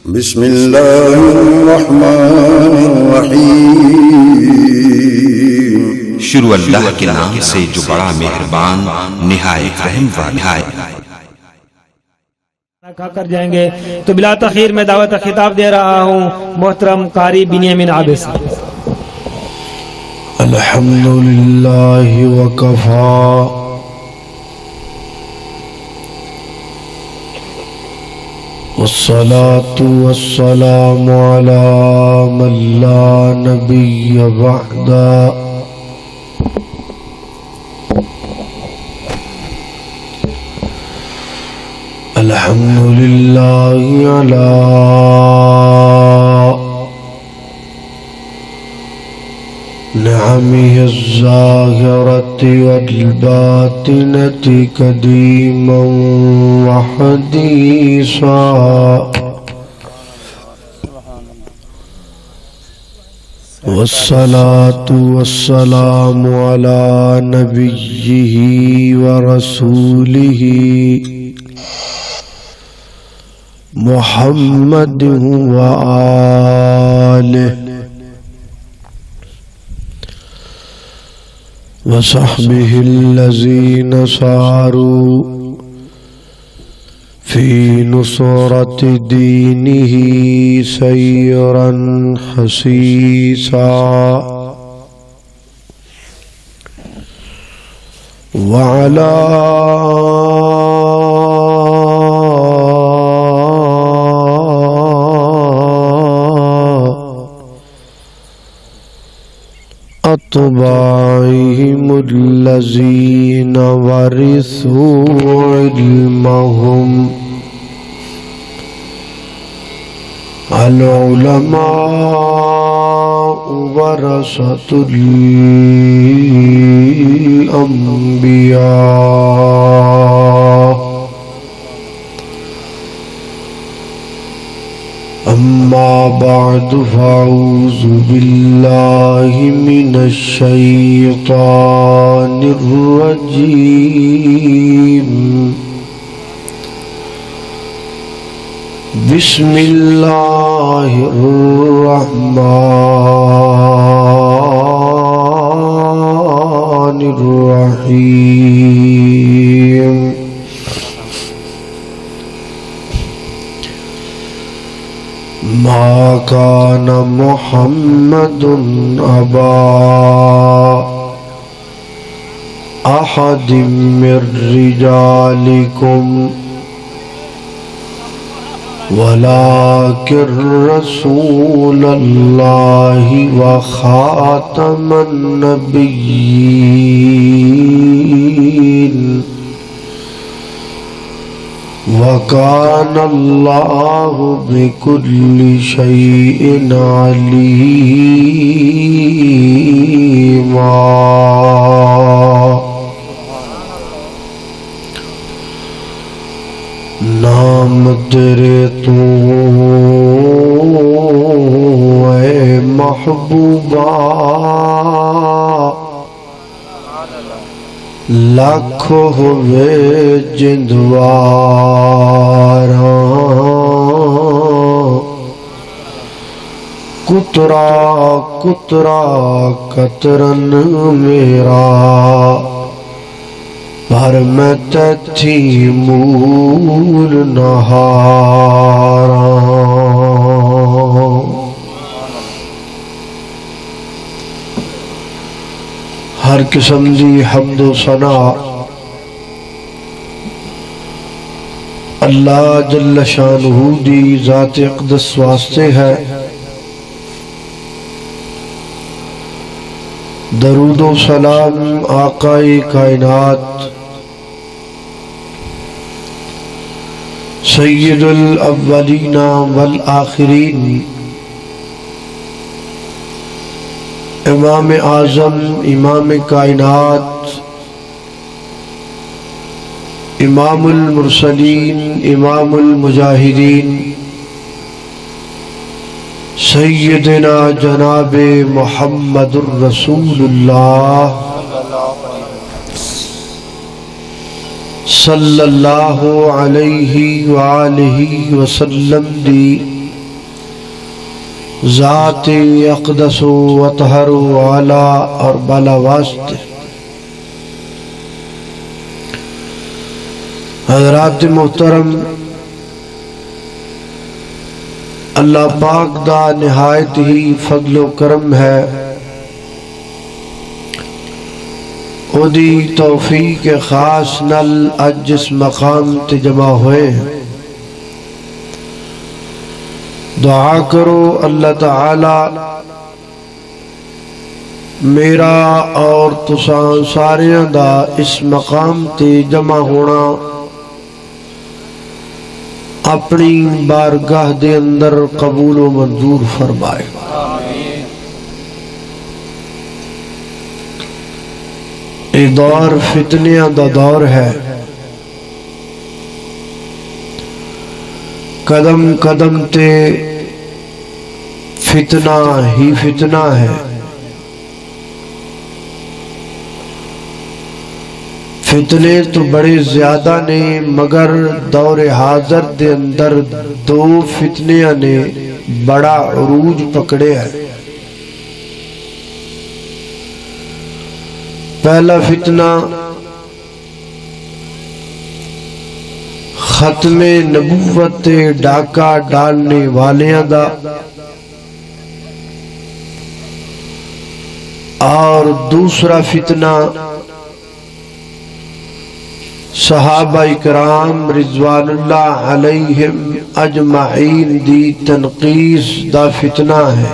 بسم اللہ الرحمن الرحیم۔ شروع اللہ کے نام سے جو بڑا مہربان نہایت رحم والا ہے۔ کھا کر جائیں گے تو بلا تاخیر میں دعوت خطاب دے رہا ہوں محترم قاری بنیامین عابد صاحب۔ الحمدللہ وکفا والصلاة والسلام على من لا نبي بعدا الحمدللہ على نعمه الظاهرة والباطنة قديما وحديثا والصلاة والسلام على نبيه ورسوله محمد وآله وصحبه الذين ساروا في نصرة دينه سيرا حسيسا وعلى أتباعهم الذين ورثوا علمهم العلماء ورثة الأنبياء أما بعد فأعوذ بالله من الشيطان الرجيم بسم الله الرحمن الرحيم ما كان محمد أبا أحد من رجالكم ولكن رسول الله وخاتم النبيين وكان الله بكل شيء عليما۔ نام تیرے تو اے محبوبہ لاکھ ہوئے جندواراں کترا کترا قطرن میرا پر میں تیتھی مول نہاراں۔ ہر قسم دی حمد و ثنا اللہ جل شانہ دی ذات اقدس واسطے ہے۔ درود و سلام آقا کائنات سید الاولین والآخرین امام اعظم امام کائنات امام المرسلین امام المجاہدین سیدنا جناب محمد الرسول اللہ صلی اللہ علیہ وآلہ وسلم دی ذات اقدس و طہر و اعلی اور بالا واسطے حضرات محترم، اللہ پاک دا نہایت ہی فضل و کرم ہے، او دی توفیق خاص نل اج جس مقام تے جمع ہوئے ہیں۔ دعا کرو اللہ تعالی میرا اور تساں ساریاں دا اس مقام تے جمع ہونا اپنی بارگاہ دے اندر قبول و منظور فرمائے۔ یہ دور فتنیاں دا دور ہے، قدم قدم تے فتنہ ہی فتنہ ہے۔ فتنے تو بڑے زیادہ نے، مگر دور حاضر دے اندر دو فتنیاں نے بڑا عروج پکڑے ہے۔ پہلا فتنہ ختم نبوت تے ڈاکہ ڈالنے والیاں دا، اور دوسرا فتنہ صحابہ کرام رضوان اللہ علیہم اجمعین دی تنقیص دا فتنہ ہے۔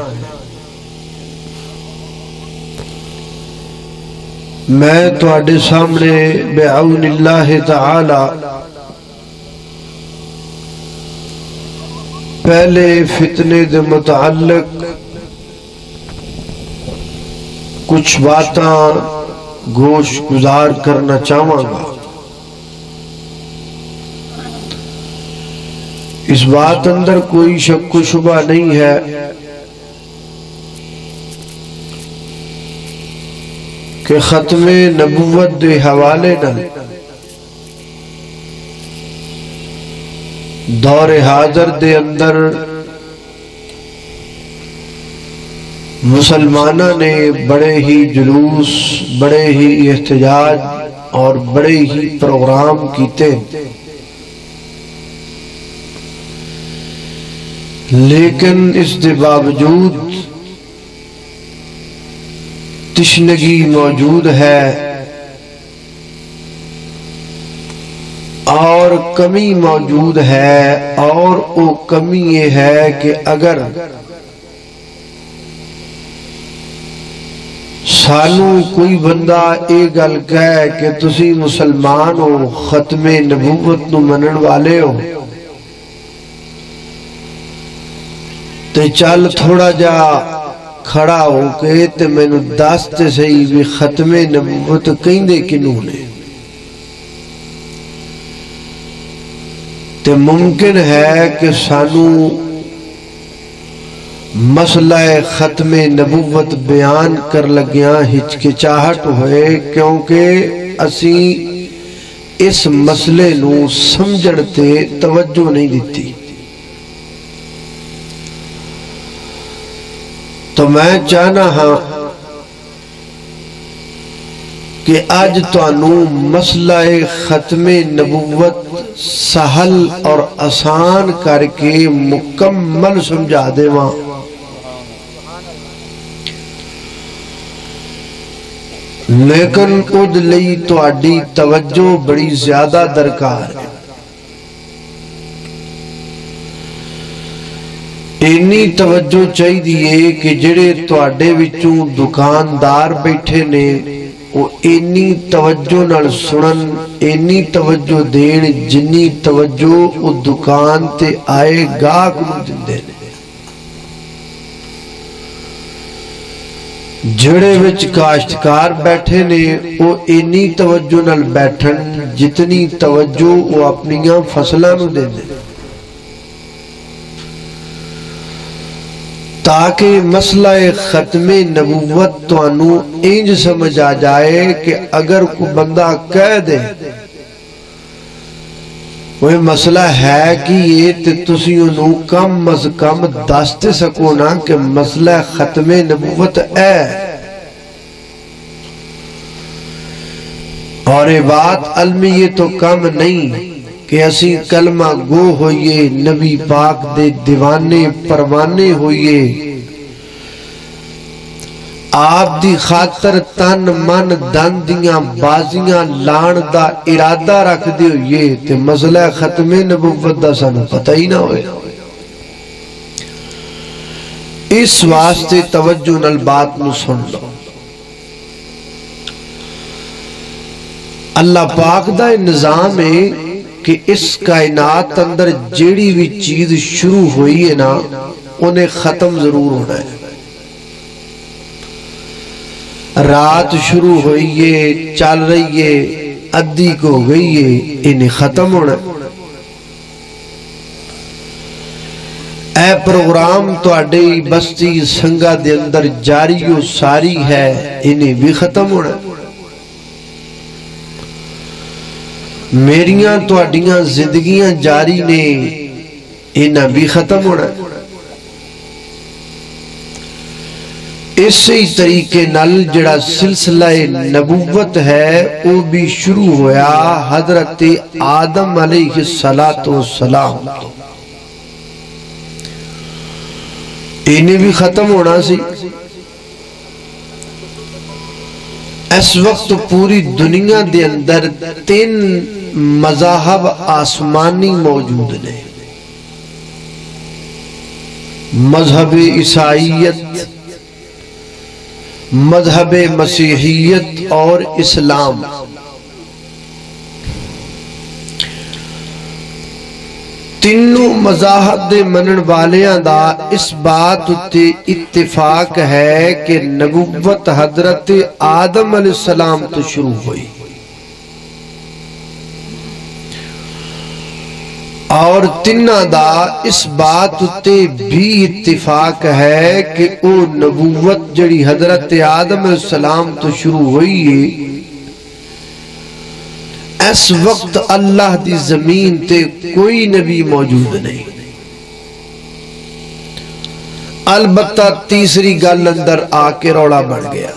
میں تواڈے سامنے بعون اللہ تعالی پہلے فتنے دے متعلق کچھ باتاں گوش گزار کرنا چاہوں گا۔ اس بات اندر کوئی شک و شبہ نہیں ہے کہ ختم نبوت دے حوالے نال دور حاضر دے اندر مسلمانہ نے بڑے ہی جلوس، بڑے ہی احتجاج اور بڑے ہی پروگرام کیتے، لیکن اس دے باوجود تشنگی موجود ہے اور کمی موجود ہے، اور وہ کمی یہ ہے کہ اگر سانو کوئی بندہ اے گل کہے کہ تسی مسلمان ہو، ختم نبوت نو منن والے ہو، تے چل تھوڑا جا کھڑا ہو کے تے میں نو داستے صحیح بھی ختم نبوت کہیں دے کنوں نے، تے ممکن ہے کہ سانو مسئلہ ختم نبوت بیان کر لگیاں ہچکچاہٹ ہوئے، کیونکہ اسی اس مسئلے نو سمجھڑتے توجہ نہیں دیتی۔ تو میں چاہنا ہاں کہ آج توانو مسئلہ ختم نبوت سہل اور آسان کر کے مکمل سمجھا دے وہاں، لیکن خود لئی تو آڈی توجہ بڑی زیادہ درکار ہے۔ اینی توجہ چاہی دیئے کہ جڑے تو آڈے وچوں دکاندار بیٹھے نے وہ اینی توجہ نال سنن، اینی توجہ دین جنی توجہ وہ دکان تے آئے گاہک نوں دیندے نے۔ جڑے وچ کاشتکار بیٹھے نے وہ اینی توجہ نال بیٹھن جتنی توجہ وہ اپنیاں فصلاں نوں دیندے، تاکہ مسئلہ ختم نبوت توانو انج سمجھ آ جائے کہ اگر کوئی بندہ کہہ دے وہ مسئلہ ہے کہ یہ تے تسی انہوں کم از کم دستے سکو نا کہ مسئلہ ختم نبوت ہے. اور یہ بات علمی یہ تو کم نہیں کہ اسی کلمہ گو ہوئیے، نبی پاک دے دیوانے پروانے ہوئیے، آپ دی خاطر تن من دن دیاں بازیاں لان دا ارادہ رکھ دے ہوئے تے مسئلہ ختم نبوت دا سانو پتہ ہی نہ ہوئے. اس واسطے توجہ نال بات نو سن لو. اللہ پاک دا نظام ہے کہ اس کائنات اندر جیڑی بھی چیز شروع ہوئی ہے نا انہیں ختم ضرور ہونا ہے. رات شروع ہوئی ہے، چل رہی ہے، ادھی کو گئی ہے، انہیں ختم ہونا ہے. اے پروگرام تواڈی بستی سنگا دے اندر جاری و ساری ہے، انہیں بھی ختم ہونا ہے. میریاں تواڈیاں زندگیاں جاری نے، انہیں بھی ختم ہونا ہے. اسی طریقے نال جڑا سلسلہ نبوت ہے وہ بھی شروع ہویا حضرت آدم علیہ السلام تو، انہیں بھی ختم ہونا سی. اس وقت پوری دنیا دے اندر 3 مذاہب آسمانی موجود نے: مذہب عیسائیت، مذہب مسیحیت اور اسلام. تینوں مذاہب دے منن والیاں دا اس بات تے اتفاق ہے کہ نبوت حضرت آدم علیہ السلام تو شروع ہوئی، اور تینہ دا اس بات تے بھی اتفاق ہے کہ او نبوت جڑی حضرت آدم علیہ السلام تو شروع ہوئی ہے، اس وقت اللہ دی زمین تے کوئی نبی موجود نہیں. البتہ تیسری گل اندر آ کے روڑا بڑھ گیا.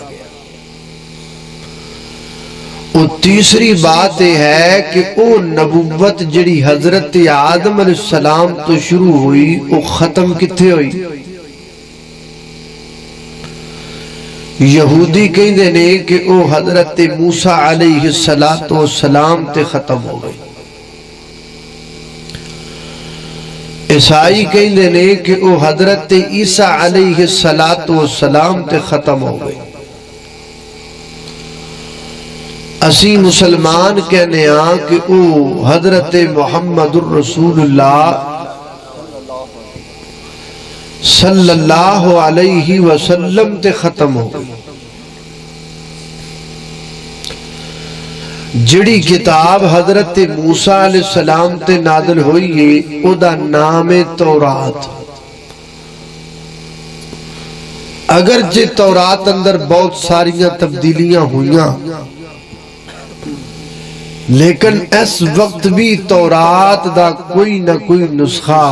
وہ تیسری بات ہے کہ او نبوت جڑی حضرت آدم علیہ السلام تو شروع ہوئی وہ ختم کتھے ہوئی؟ یہودی کہیں دینے کہ او حضرت موسیٰ علیہ السلام تے ختم ہو گئی. عیسائی کہیں دینے کہ او حضرت عیسیٰ علیہ السلام تے ختم ہو گئی. اسی مسلمان کہنے ہاں کہ او حضرت محمد الرسول اللہ صلی اللہ علیہ وسلم تے ختم ہو گئی. جڑی کتاب حضرت موسیٰ علیہ السلام تے نازل ہوئی ہے او دا نام تورات. اگرچہ تورات اندر بہت ساریاں تبدیلیاں ہوئیاں، لیکن اس وقت بھی تورات دا کوئی نہ کوئی نسخہ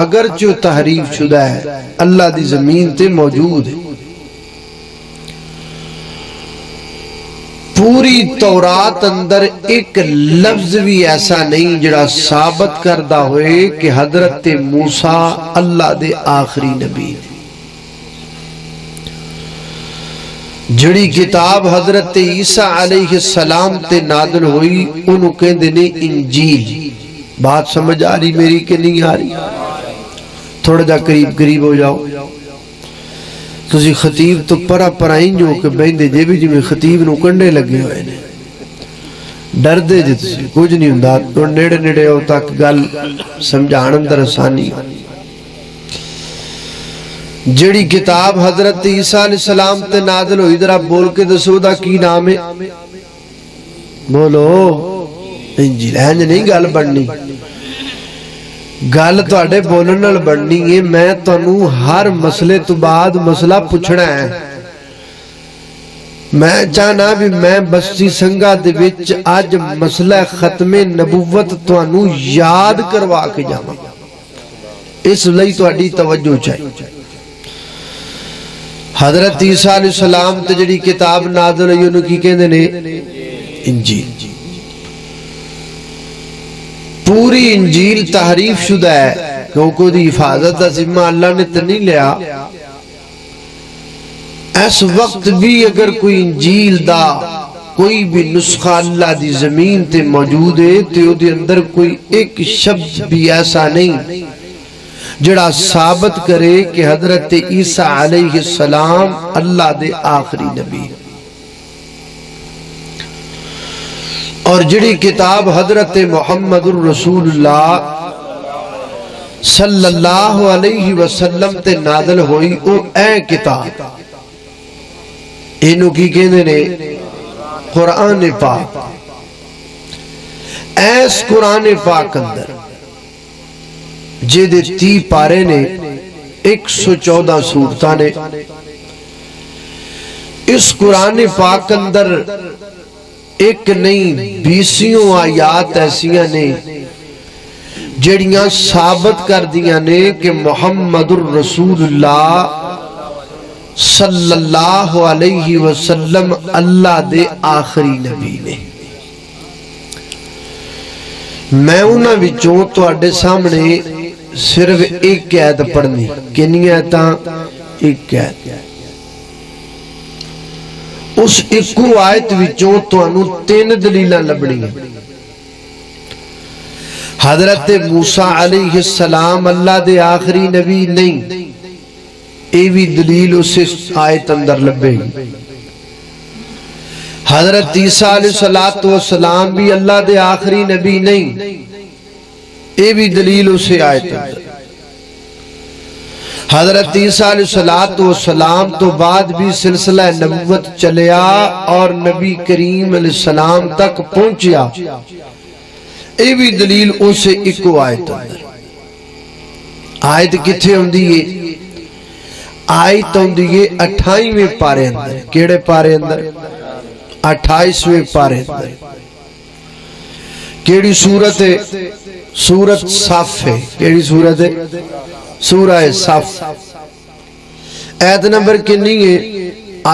اگرچہ تحریف شدہ ہے اللہ دی زمین تے موجود ہے. پوری تورات اندر ایک لفظ بھی ایسا نہیں جڑا ثابت کردہ ہوئے کہ حضرت موسیٰ اللہ دے آخری نبی. جڑی کتاب حضرت عیسیٰ علیہ السلام تے نازل ہوئی انہوں کہندے نے انجیل. بات سمجھ آ رہی میری کہ نہیں آ رہی؟ تھوڑا جا قریب ہو جاؤ. تسی خطیب تو پرائیں جو کہ بہندے جے بھی جی میں خطیب نو کنڈے لگے ہوئے نے، ڈر دے جی تسی کچھ نہیں ہوندا. تو نیڑے ہو تک گل سمجھان اندر آسانی. جڑی کتاب حضرت عیسیٰ علیہ السلام تے نازل ہوئی ذرا بول کے دسو دا کی نام ہے؟ بولو. انجیل. اینج نہیں گل بننی، گل تواڈے بولن نال بننی ہے. میں تانوں ہر مسئلے تو بعد مسئلہ پوچھنا ہے. میں چاہنا بھی میں بستی سنگا دے وچ آج مسئلہ ختم نبوت توانو یاد کروا کے جاواں، اس لئی تہاڈی توجہ چاہیے۔ حضرت عیسیٰ علیہ السلام تے جڑی کتاب نازل ہوئی انہوں کی کہندے نے انجیل۔ پوری انجیل تحریف شدہ ہے کیونکہ دی حفاظت کا ذمہ اللہ نے تو نہیں لیا۔ اس وقت بھی اگر کوئی انجیل دا کوئی بھی نسخہ اللہ دی زمین تے موجود ہے تو دے اندر کوئی ایک شبد بھی ایسا نہیں جڑا ثابت کرے کہ حضرت عیسیٰ علیہ السلام اللہ دے آخری نبی، اور جڑی کتاب حضرت محمد الرسول اللہ صلی اللہ علیہ وسلم تے نازل ہوئی او اے کتاب، اینو کی کہنے نے قرآن پاک۔ ایس قرآن پاک اندر جیدے 30 پارے نے 114 سورتاں نے، اس قرآن پاک اندر ایک نہیں 20 آیات ایسیاں نے جڑیاں ثابت کر دیاں نے کہ محمد الرسول اللہ صلی اللہ علیہ وسلم اللہ دے آخری نبی نے۔ میں انہاں وچوں تواڈے سامنے صرف ایک آیت پڑھنی، کنی آیتاں؟ ایک آیت۔ اس ایکو آیت وچوں تانوں 3 دلیلاں لبنیاں۔ حضرت موسیٰ علیہ السلام اللہ دے آخری نبی نہیں، اے بھی دلیل اس آیت اندر لبے گی۔ حضرت عیسیٰ علیہ السلام بھی اللہ دے آخری نبی نہیں، اے بھی دلیل اس آیت اندر۔ حضرت عیسیٰ علیہ السلام تو بعد بھی سلسلہ نبوت چلیا اور نبی کریم علیہ السلام تک پہنچیا، اے بھی دلیل اسے ایکو آیت اندر۔ آیت کتھے ہوں دیئے؟ آیت ہوں دیئے 28ویں پارے اندر۔ کیڑے پارے اندر؟ 28ویں پارے اندر۔ کیڑی سورت ہے؟ سورت صف ہے۔ کیڑی سورت ہے؟ سورہ صف۔ آیت نمبر کنی ہے؟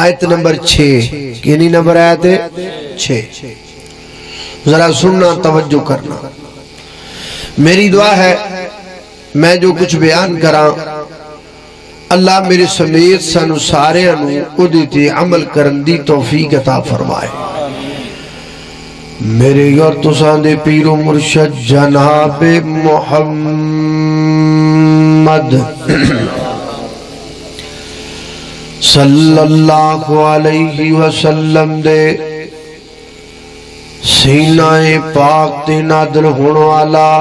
آیت نمبر 6۔ کنی نمبر آیت ہے؟ 6۔ ذرا سننا، توجہ کرنا۔ میری دعا ہے میں جو کچھ بیان کراں اللہ میرے سمیت سانو سارے انو ادھیتے عمل کرن دی توفیق عطا فرمائے۔ میرے اور تسان دے پیر و مرشد جناب محمد صلی اللہ علیہ وسلم دے سینہ پاک تے نازل ہونے والا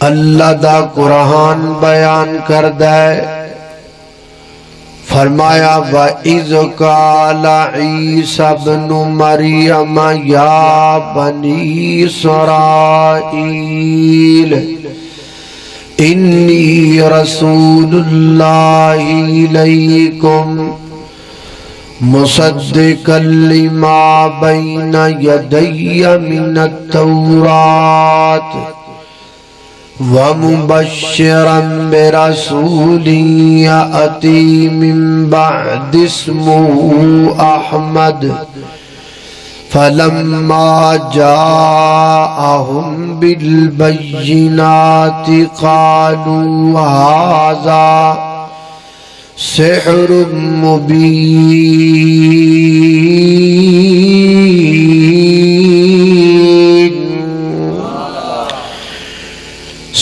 اللہ دا قرآن بیان کردے، فرمایا وَإِذْ قَالَ عِيسَى ابْنُ مَرْيَمَ يَا بَنِي إِسْرَائِيلَ إِنِّي رَسُولُ اللَّهِ إِلَيْكُمْ مُصَدِّقًا لِمَا بَيْنَ يَدَيَّ مِنَ التَّوْرَاةِ وَمُبَشِّرًا بِرَسُولٍ يَأْتِي مِن بَعْدِ اسْمُهُ أَحْمَدُ فَلَمَّا جَاءَهُم بِالْبَيِّنَاتِ قَالُوا هَذَا سِحْرٌ مُبِينٌ۔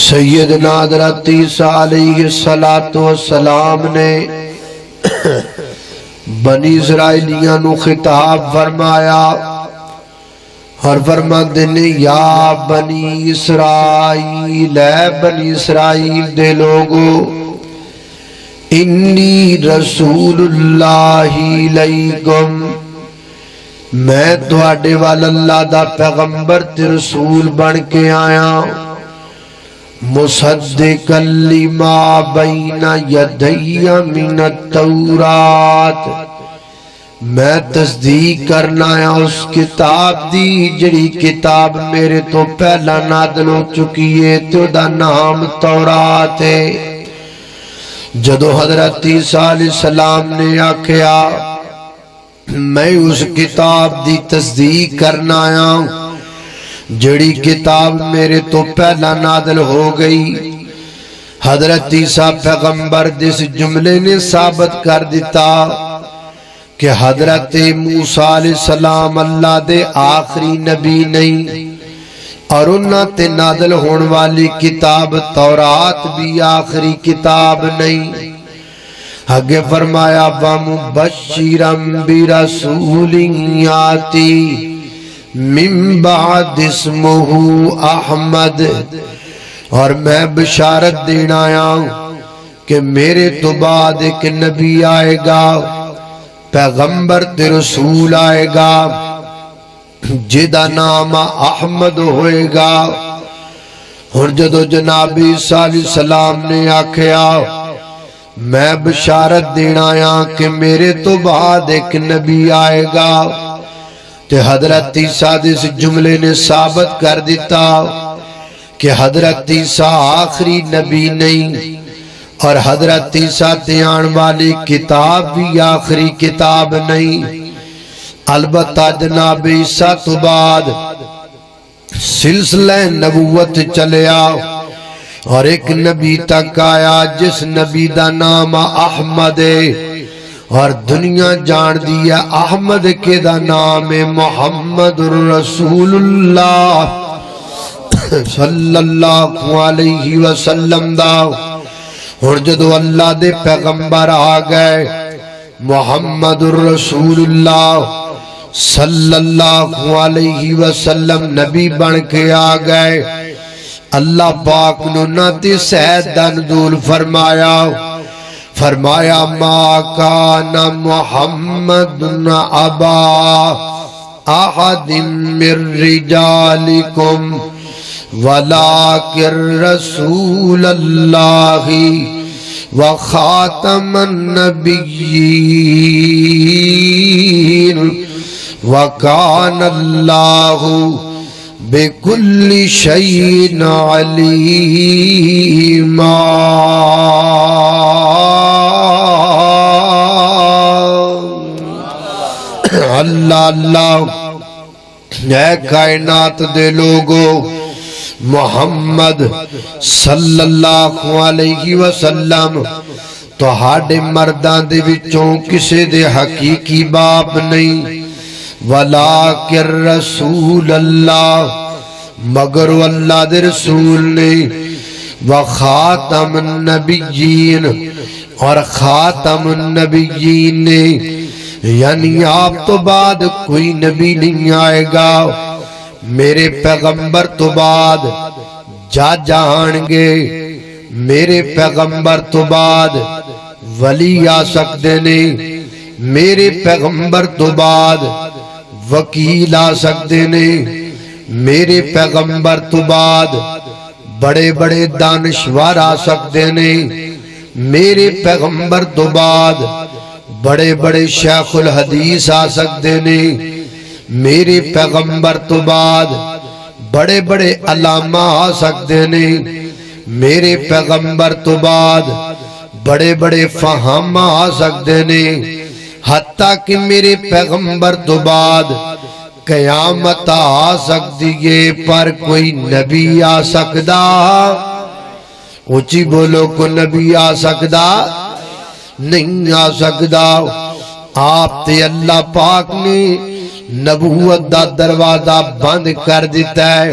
سیدنا حضرت عیسیٰ علیہ السلام نے بنی اسرائیلیاں نو خطاب فرمایا اور فرماندے نے یا بنی اسرائیل، اے بنی اسرائیل دے لوگو، انی رسول اللہ علیکم، میں تواڈے وال اللہ دا پیغمبر تے رسول بن کے آیا، مصدقا لما بین یدی من التورات، میں تصدیق کرنا ہے اس کتاب دی جڑی کتاب میرے تو پہلا نازل ہو چکی ہے تو دا نام تورات ہے۔ جدو حضرت عیسیٰ علیہ السلام نے آکھیا میں اس کتاب دی تصدیق کرنا آیا جڑی کتاب میرے تو پہلا نازل ہو گئی، حضرت عیسیٰ پیغمبر جس جملے نے ثابت کر دیتا کہ حضرت موسیٰ علیہ السلام اللہ دے آخری نبی نہیں، اور انہاں تے نازل ہون والی کتاب تورات بھی آخری کتاب نہیں۔ آگے فرمایا وَمُبَشِّرًا بِرَسُولٍ يَأْتِي مِن بَعْدِ اسْمُهُ احمد، اور میں بشارت دینا آیا کہ میرے تو بعد ایک نبی آئے گا، پیغمبر تے رسول آئے گا جدا نام احمد ہوئے گا۔ اور جدو جناب عیسیٰ علیہ السلام نے آکھیا میں بشارت دینا آیا کہ میرے تو بعد ایک نبی آئے گا، تو حضرت عیسیٰ اس جملے نے ثابت کر دیتا کہ حضرت عیسیٰ آخری نبی نہیں، اور حضرت عیسیٰ تے آن والی کتاب بھی آخری کتاب نہیں۔ البتہ جناب عیسیٰ تو بعد سلسلہ نبوت چلیا اور ایک نبی تک آیا جس نبی دا نام احمد ہے، اور دنیا جان دیا احمد کے دا نام محمد رسول اللہ صلی اللہ علیہ وسلم دا۔ اور جدو اللہ دے پیغمبر آ گئے محمد رسول اللہ صلی اللہ علیہ وسلم نبی بن کے آ گئے، اللہ پاک نے ناتی سید دا نزول فرمایا ما کان محمد ابا احد من رجالکم ولکن رسول اللہ وخاتم النبیین وکان اللہ بِكُلِّ شَيْءٍ عَلِيمًا۔ اللہ اللہ اے کائنات دے لوگو، محمد صلی اللہ علیہ وسلم تو ہاڑے مردان دے وچوں کسے دے حقیقی باپ نہیں، ولیکن رسول اللہ مگر اللہ دے رسول نے، وخاتم النبیین اور خاتم النبیین نے، یعنی آپ تو بعد کوئی نبی نہیں آئے گا، میرے پیغمبر تو بعد جا جہان گے، میرے پیغمبر تو بعد ولی آ سکتے نے، میرے پیغمبر تو بعد وکیل آ سکتے نے، میرے پیغمبر تو بعد بڑے بڑے دانشور آ سکتے نے، میرے پیغمبر تو بعد بڑے بڑے شیخ الحدیث آ سکتے نے، میرے پیغمبر تو بعد بڑے بڑے علامہ آ سکتے نے، میرے پیغمبر تو بعد بڑے بڑے فہامہ آ سکتے نے، حتیٰ کہ میرے پیغمبر تو بعد قیامت آ سکتی ہے، پر کوئی نبی آ سکتا؟ اونچی بولو، کو نبی آ سکتا؟ نہیں آ سکتا۔ آپ تے اللہ پاک نے نبوت دا دروازہ بند کر دیتا ہے،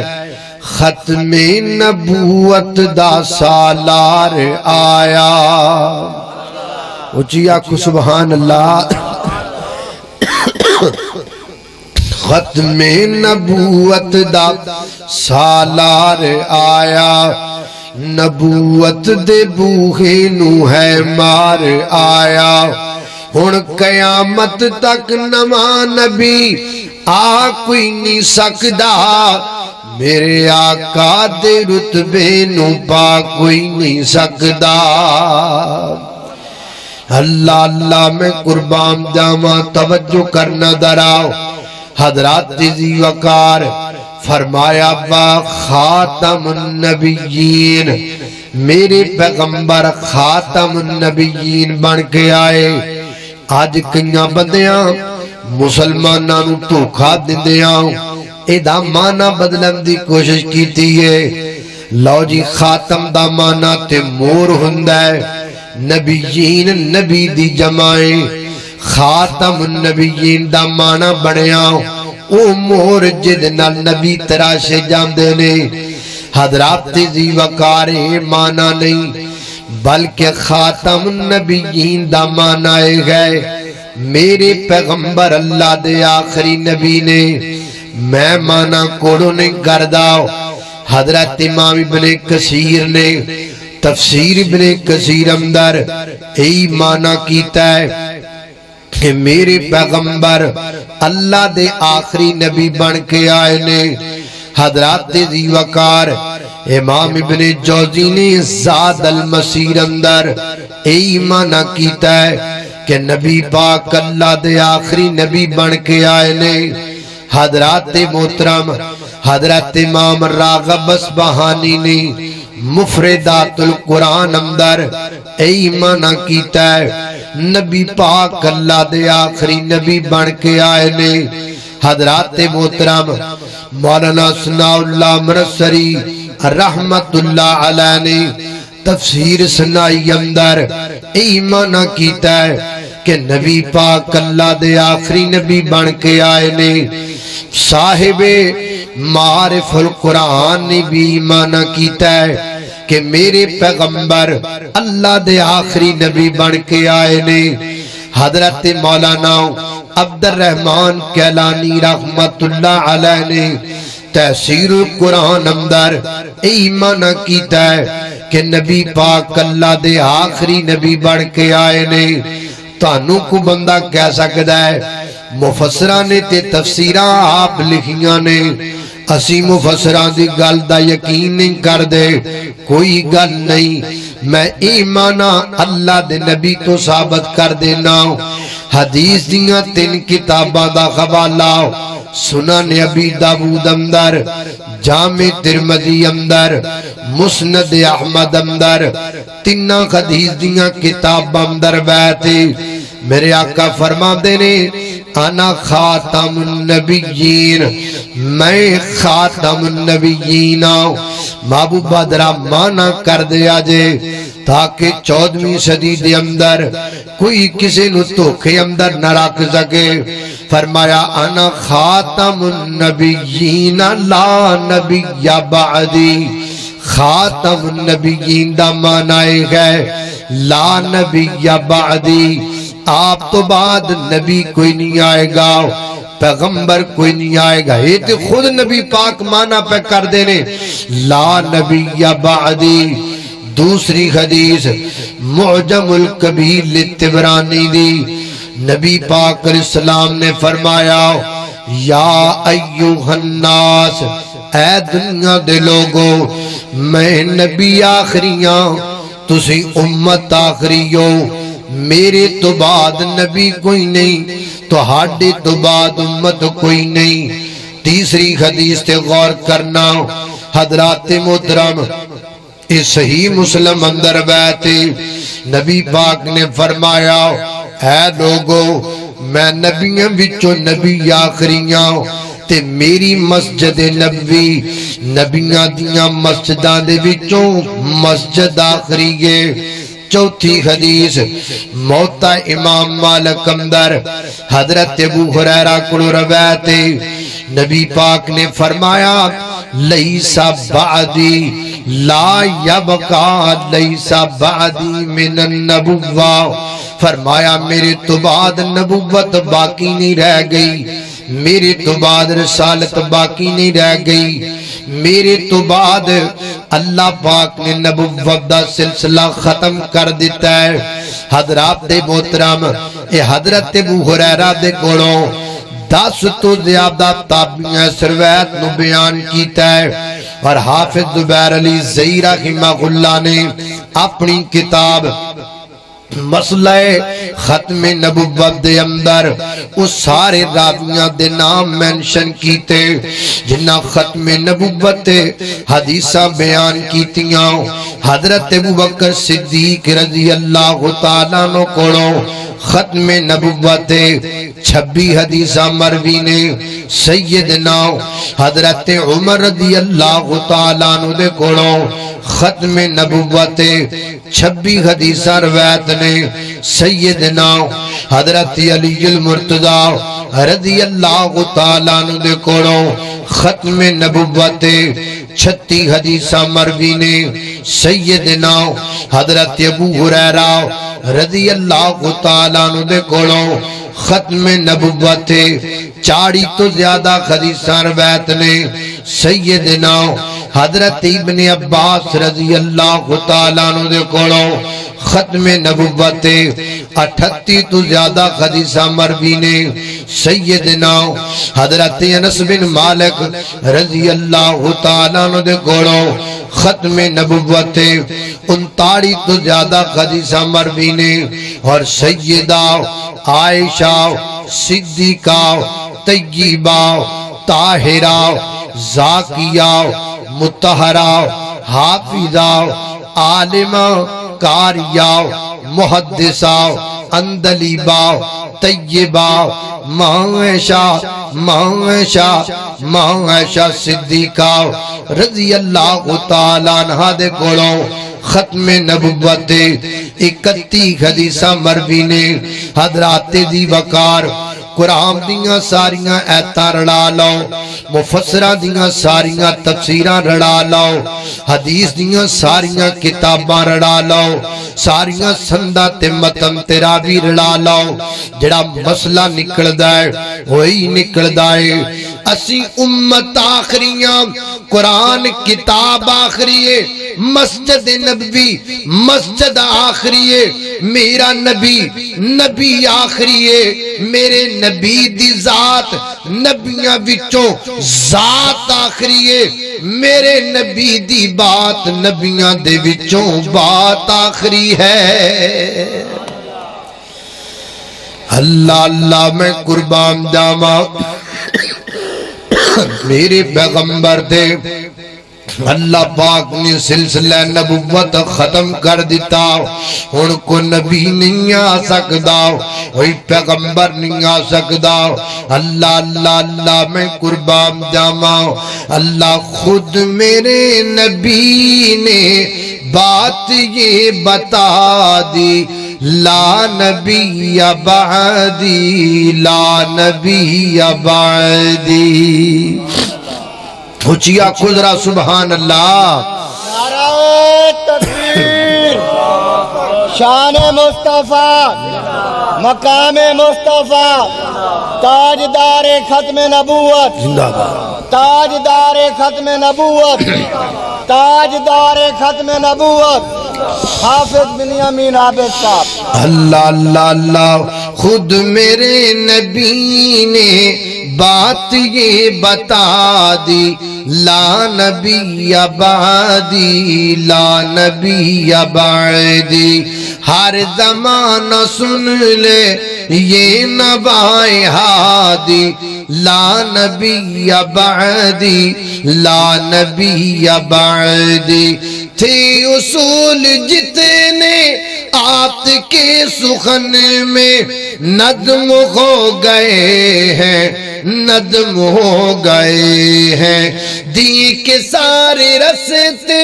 ختم نبوت دا سالار آیا۔ اونچی آنکھو سبحان اللہ۔ ختم نبوت دا سالار آیا، نبوت دے بوہے نو ہے مار آیا، ہن قیامت تک نواں نبی آ کوئی نہیں سکدا، میرے آقا دے رتبے نو پا کوئی نہیں سکدا۔ اللہ اللہ میں قربان جاواں توجہ کرنا دراؤ حضرات ذی وقار فرمایا با خاتم النبیین میرے پیغمبر خاتم النبیین بن کے آئے آج کئیاں بندیاں مسلماناں نو دھوکا دیندیاں ایدا معنی بدلن دی کوشش کیتی ہے لو جی خاتم دا معنی تے مور ہوندا ہے نبیین نبی دی جمائے خاتم النبیین دا معنی بنیا او مور جد نال نبی تراشے جاندے نے حضرات ذی وقار معنی نہیں بلکہ خاتم النبیین دا معنی گئے میرے پیغمبر اللہ دے آخری نبی نے میں معنی کوڑوں نے گرداؤ حضرت امام ابن کثیر نے تفسیر ابن کثیر اندر ای معنی کیتا ہے کہ میرے پیغمبر اللہ دے آخری نبی بن کے آئے نے حضرات ذی وقار امام ابن جوزی نے زاد المسیر اندر ای معنی کیتا ہے کہ نبی پاک اللہ دے آخری نبی بن کے آئے نے حضرات محترم حضرت امام راغب اصبہانی نے مفردات القرآن اندر ای معنی کیتا ہے نبی پاک اللہ دے آخری نبی بن کے آئے نے حضرات محترم مولانا ثناء اللہ مرسری رحمت اللہ علیہ نے تفسیر سنائی اندر ای معنی کیتا ہے کہ نبی پاک اللہ دے آخری نبی بن کے آئے نے صاحب معارف القرآن نے بھی معنی کیتا ہے کہ میرے پیغمبر اللہ دے آخری نبی بن کے آئے نے حضرت مولانا عبد الرحمن کیلانی رحمت اللہ علیہ نے تفسیر القرآن اندر ای معنی کیتا ہے کہ نبی پاک اللہ دے آخری نبی بن کے آئے نے تانوں کو بندہ کہہ سکتا ہے مفسران نے تے تفسیرہ آپ لکھیاں نے اسی مفسران دی گل دا یقین نہیں کر دے کوئی گل نہیں میں ایمانہ اللہ دے نبی تو ثابت کر دینا حدیث دیاں 3 کتاباں دا حوالہ سنن ابی داؤد اندر جامع ترمذی اندر مسند احمد اندر 3 حدیث دیاں کتاباں اندر بیٹھے میرے آقا فرما دینے انا خاتم النبیین میں خاتم النبیین محبوب بدرہ مانا کر دیا جے تاکہ 14ویں صدی دے اندر کوئی کسی نو دھوکے اندر نہ رکھ سکے فرمایا انا خاتم النبیین لا نبی بعدی خاتم النبیین دا معنی ہے لا نبی بعدی آپ تو بعد نبی کوئی نہیں آئے گا پیغمبر کوئی نہیں آئے گا یہ تو خود نبی پاک مانا پہ کر دینے لا نبی بعدی دوسری حدیث معجم الکبیر للطبرانی دی نبی پاک علیہ السلام نے فرمایا یا ایوہ الناس اے دنیا دے لوگو میں نبی آخریاں تسی امت آخریوں میرے تو بعد نبی کوئی نہیں تو ہاڑے تو بعد امت کوئی نہیں تیسری حدیث تے غور کرنا حضرات محترم اس صحیح مسلم اندر بیٹھے نبی پاک نے فرمایا اے لوگو میں نبیاں وچوں نبی آخریاں تے میری مسجد نبوی نبیاں دیاں مسجداں دے وچوں مسجد آخری ہے چوتھی حدیث موتا امام مالک اندر حضرت ابو ہریرہ کو روایت نبی پاک نے فرمایا لیسا بعدی لا یبقا لیسا بعدی من النبوہ فرمایا میرے تو بعد نبوت باقی نہیں رہ گئی میرے تو بعد رسالت باقی نہیں رہ گئی میرے تو بعد اللہ پاک نے نبوت دا سلسلہ ختم کر دیتا ہے حضرات دے محترم اے حضرت ابو ہریرہ دے کولوں 10 تو زیادہ تابعین روایت نو بیان کیتا ہے اور حافظ زبیر علی زئی رحمہ اللہ نے اپنی کتاب مسئلہ ختم نبوت دے اندر اس سارے راویاں دے نام مینشن کیتے جنہ ختم نبوت حدیثہ بیان کیتیاں حضرت ابوبکر صدیق رضی اللہ تعالیٰ عنہ کولوں ختم نبوت 26 حدیثہ مروی نے سیدنا حضرت عمر رضی اللہ تعالیٰ عنہ دے کولوں ختم نبوت 26 حدیثہ روایت نے سیدنا حضرت علی المرتضی رضی اللہ تعالیٰ عنہ دے کولوں ختم نبوت 36 حدیثہ مروی نے سیدنا حضرت ابو ہریرہ رضی اللہ تعالیٰ عنہ دے کولوں ختم نبوت 40 تو زیادہ حدیثہ روایت نے سیدنا حضرت ابن عباس رضی اللہ تعالیٰ عنہ دے کولوں ختم نبوت 38 تو زیادہ حدیثہ مروی نے سیدنا حضرت انس بن مالک رضی اللہ تعالیٰ عنہ دے کولوں ختم نبوت 39 تو زیادہ حدیثہ مروی نے اور سیدہ عائشہ صدیقہ طیبہ طاہرہ زاکیہ مطہرہ حافظہ عالمہ قاریہ محدثہ اندلیبہ طیبہ معائشہ صدیقہ رضی اللہ تعالیٰ عنہ دے کولوں ختم نبوت 31 حدیثہ مروی نے حضرات دی وقار قرآن دیاں ساریاں ایتاں رڑا لو مفسرہ دیاں ساریاں تفسیراں رڑا لو حدیث دیاں ساریاں کتاباں رڑا لو ساریاں سندہ تے متن تراوی رڑا لو جڑا مسئلہ نکل دائے وہی نکل دائے اسی امت آخریاں قرآن کتاب آخریے مسجد نبوی مسجد آخریے میرا نبی آخریے میرے نبی دی ذات نبیاں وچوں ذات آخریے میرے نبی دی بات نبیاں دے وچوں بات آخری ہے اللہ اللہ میں قربان جاواں میرے پیغمبر دے اللہ پاک نے سلسلہ نبوت ختم کر دیتا ان کو نبی نہیں آ سکتا وہی پیغمبر نہیں آ سکتا اللہ اللہ اللہ میں قربان جاواں اللہ خود میرے نبی نے بات یہ بتا دی لا نبی بعدی لا نبی بعدی اچھیا قدرہ سبحان اللہ نعرہ تکبیر شان مصطفیٰ مقام مصطفیٰ تاجدار ختم نبوت زندہ باد تاجدار ختم نبوت تاجدار ختم نبوت حافظ بنیامین عابد صاحب اللہ اللہ اللہ خود میرے نبی نے بات یہ بتا دی لا نبی بعدی لا نبی بعدی ہر زمانہ سن لے یہ نبائے ہادی لا نبی بعدی لا نبی بعدی تھے اصول جتنے آپ کے سخن میں ندم ہو گئے ہیں ندم ہو گئے ہیں دی کے سارے رستے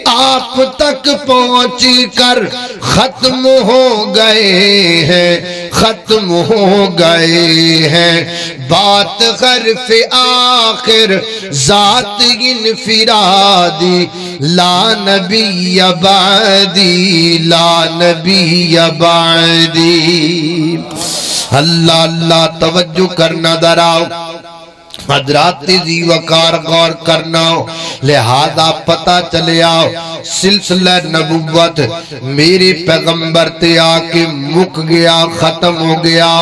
آپ تک پہنچ کر ختم ہو گئے ہیں ختم ہو گئے ہیں بات حرف آخر ذات انفرادی لا نبی بعدی لا نبی بعدی اللہ اللہ توجہ کرنا دراؤ حضرات دی وقار غور کرنا لہذا پتہ چلے آؤ سلسلہ نبوت میرے پیغمبر تے آکے مک گیا ختم ہو گیا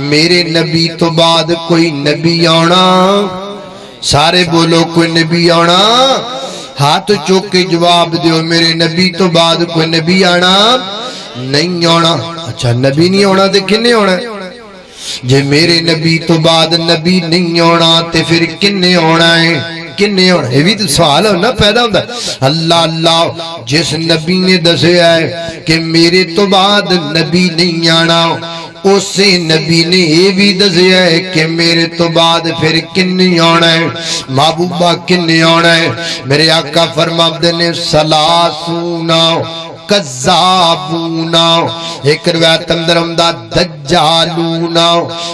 میرے نبی تو بعد کوئی نبی آنا سارے بولو کوئی نبی آنا ہاتھ چوک کے جواب دیو میرے نبی تو بعد کوئی نبی آنا نہیں آنا. اچھا نبی نہیں آنا تے کنے آنا؟ جے میرے نبی تو بعد نبی نہیں آنا تے پھر کنے آنا ہے؟ کنے ہونا؟ یہ بھی تو سوال ہونا پیدا ہوتا ہے. اللہ اللہ جس نبی نے دسیا ہے کہ میرے تو بعد نبی نہیں آنا، اسے نبی نے یہ بھی دسیا ہے کہ میرے تو بعد پھر کنے آنا ہے، محبوبہ کنے آنا ہے. میرے آقا فرماتے نے سلاسونا کذابونا، ایک روایت اندر ہمدا دجالونا،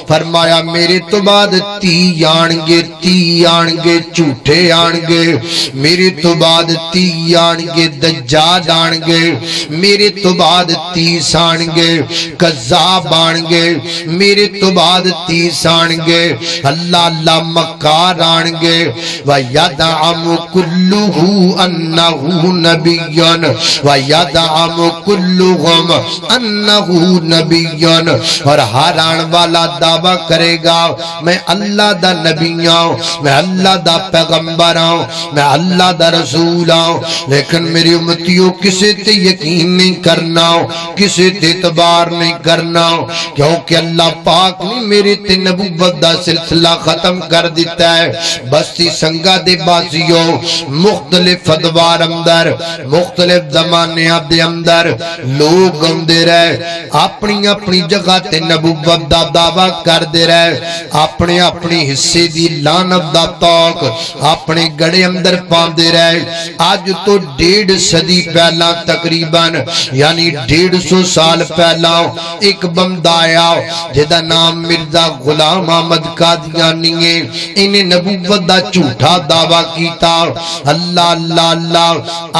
فرمایا میرے تو بعد 30 آنگے، 30 آنگے جھوٹے آنگے، میرے تو بعد 30 آنگے دجال آنگے، میرے تو بعد 30 آنگے کذاب آنگے، میرے تو بعد 30 آنگے اللہ اللہ مکار آنگے. وَيَدْعَمُ كُلُّهُ أَنَّهُ نَبِيٌّ وَيَدْعَمُ كُلُّهُمْ أَنَّهُ نَبِيٌّ، اور ہر آن والا دعویٰ کرے گا میں اللہ دا نبی ہوں، میں اللہ دا پیغمبر ہوں، میں اللہ دا رسول ہوں. لیکن میری امتیوں کسے تے یقین نہیں کرنا، کسے تے اعتبار نہیں کرنا، کیونکہ اللہ پاک نے میرے تے نبوت دا سلسلہ ختم کر دیتا ہے. بستی سنگا دے بازیوں مختلف ادوار اندر مختلف زمانے دے اندر لوگ گاؤندے رہے، اپنی اپنی جگہ تے نبوت دا دعویٰ کر دے رہے، اپنے اپنی حصے دی لعنت دا توق اپنے گڑے اندر پاندے رہے. آج تو 1.5 صدی پہلا تقریباً یعنی 150 سال پہلا ایک بندہ آیا جدا نام مرزا غلام احمد قادیانی ہے. انہیں نبوت دا جھوٹا دعویٰ کیتا. اللہ اللہ اللہ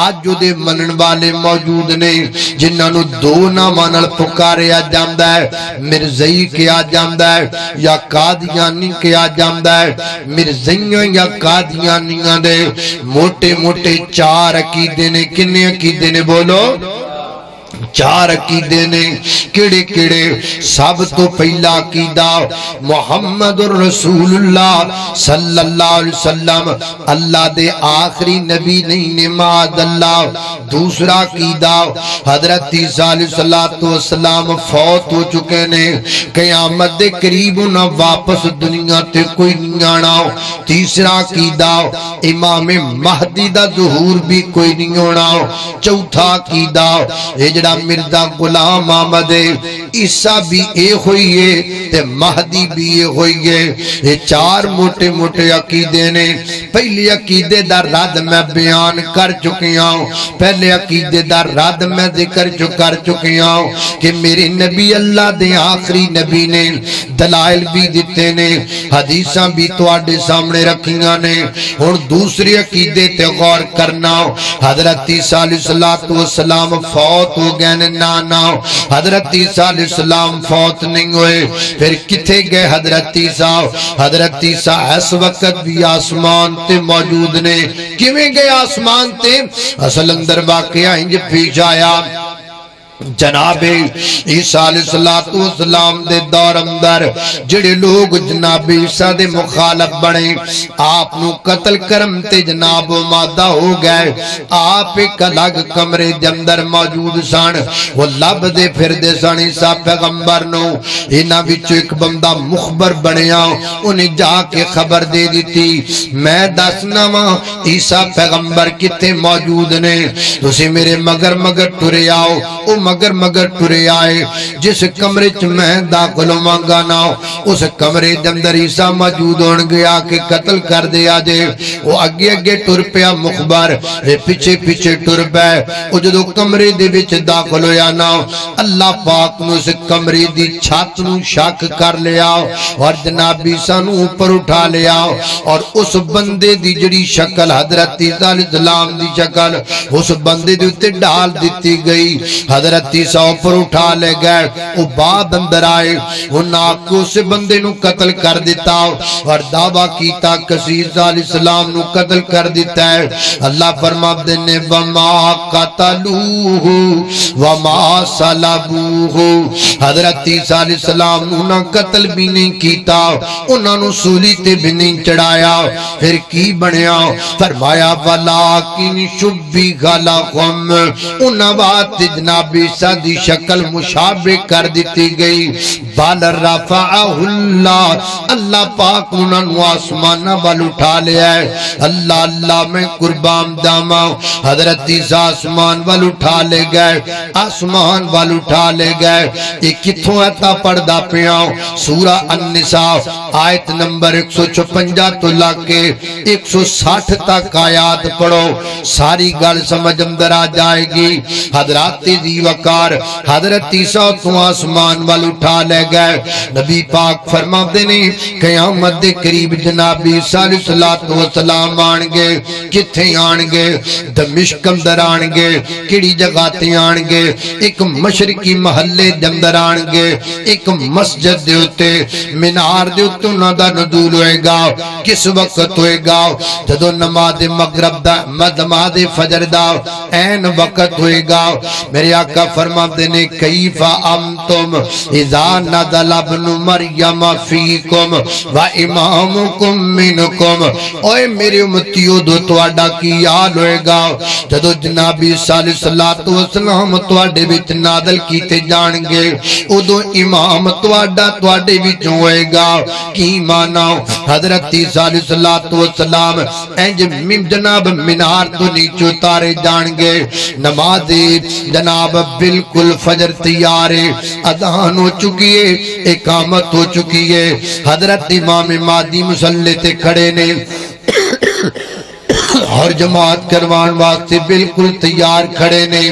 آج جو دے منن والے موجود نے جنہاں نو 2 ناماں نال پکاریا جاندا ہے، مرزائی کیا جاندا ہے یا قادیانی کیا جاندا ہے. مرزائیاں یا قادیانیاں دے موٹے موٹے 4 عقیدے نے. کنے عقیدے نے بولو؟ 4 عقیدے نے. کیڑے کیڑے؟ سب تو پہلا عقیدہ محمد رسول اللہ صلی اللہ علیہ وسلم اللہ دے آخری نبی نہیں نے معاذ اللہ. دوسرا عقیدہ حضرت عیسیٰ علیہ السلام فوت ہو چکے نے، قیامت دے قریب نہ واپس دنیا تے کوئی نہیں آنا. تیسرا عقیدہ امام مہدی دا ظہور بھی کوئی نہیں ہونا. چوتھا عقیدہ یہ جڑا مرزا غلام احمد عیسیٰ بھی اے ہوئی ہے تے مہدی بھی اے ہوئی ہے. یہ 4 موٹے موٹے عقیدے نے. پہلی عقیدے دا رد میں بیان کر چکی ہوں، پہلے عقیدے دا رد میں ذکر کر چکی ہوں کہ میرے نبی اللہ دے آخری نبی نے. دلائل بھی دیتے نے، حدیثاں بھی تواڈے سامنے رکھیاں نے. ہن دوسری عقیدے تے غور کرنا. حضرت عیسیٰ علیہ السلام فوت ہو گئے نے؟ نا حضرت عیسیٰ علیہ السلام فوت نہیں ہوئے. پھر کتھے گئے حضرت عیسیٰ؟ حضرت عیسیٰ اس وقت بھی آسمان تے موجود نے. کیویں گئے آسمان تے؟ اصل اندر واقعہ انج پیش آیا. جناب عیسیٰ علیہ السلام دے دور اندر جڑے لوگ جناب عیسیٰ دے مخالف بنے، آپ نو قتل کرم تے جناب مادہ ہو گئے. آپ ایک الگ کمرے دے اندر موجود سن، وہ لب دے پھر دے سن عیسیٰ پیغمبر نو. انہاں وچوں ایک بندہ مخبر بنیا، انہیں جا کے خبر دے دیتی میں دسنا وا عیسیٰ پیغمبر کتے موجود نے، تسی میرے مگر مگر ٹرے آؤ. او مگر ٹرے آئے. جس کمرے چ میں داخل ہوواں نا اس کمرے دے اندر عیسیٰ موجود ہون گیا کہ قتل کر دیا جے. وہ اگے اگے ٹر پیا مخبر، پیچھے پیچھے ٹر پے. او جدوں کمرے دے وچ داخل ہویا نا اللہ پاک نے اس کمرے دی چھت نو شک کر لیا اور جناب عیسیٰ نو اوپر اٹھا لیا اور اس بندے دی جڑی شکل حضرت عیسیٰ علیہ السلام دی شکل اس بندے دے اوتے ڈال دتی گئی. حضرت عیسیٰ اوپر اٹھا لے گئے. وہ بعد اندر آئے، انہاں کو اس بندے نو قتل کر دیتا اور دعویٰ کیتا کہ عیسیٰ علیہ السلام نو قتل کر دیتا ہے. اللہ فرماتے نے وما قتلوہ وما صلبوہ. حضرت عیسیٰ علیہ السلام نو نہ قتل بھی نہیں کیتا، انہاں نو سولی تے بھی نہیں چڑھایا. پھر کی بنیا؟ فرمایا ولیکن شبیہ لہم، انہاں واسطے جناب عیسیٰ دی شکل مشابہ کر دیتی گئی بل رفعہ اللہ اللہ پاک انہوں نے آسمانہ وال اٹھا لیا ہے اللہ اللہ میں قربان داما حضرت عیسیٰ آسمان وال اٹھا لے گئے آسمان وال اٹھا لے گئے ایک کتھوں ایتا پردہ پیاؤں سورہ النساء آیت نمبر 156 تو لاکے 160 تک آیات پڑھو ساری گل سمجھ اندر آ جائے گی حضرات ذی وقار حضرت عیسیٰ تو آسمان وال اٹھا لے گئے نبی پاک فرماتے ہیں قیامت دے قریب جناب عیسیٰ علیہ السلام آنگے کتھے آنگے دمشق اندر آنگے کیڑی جگہ تے آنگے ایک مشرقی محلے اندر آنگے ایک مسجد دے ہوتے مینار دے ہوتے انہاں دا نزول ہوئے گا کس وقت ہوئے گا جدو نماز مغرب دا نماز فجر دا این وقت ہوئے گا میرے آقا فرماتے نے کیف انتم اذا نزل ابن مریم فیکم و امامکم منکم اوے میرے امتیو دو تواڈا کی حال ہوئے گا جدو جناب عیسیٰ علیہ السلام تواڈے وچ نازل کیتے جان گے ادو امام تواڈے وچ ہوئے گا کی مانا حضرت عیسیٰ علیہ السلام انج جناب مینار تو نیچے اتارے جان گے نماز جناب بالکل فجر تیار ہے اذان ہو چکی ہے اقامت ہو چکی ہے حضرت امام مہدی مصلی تے کھڑے نے اور جماعت کروان واسطے بالکل تیار کھڑے نے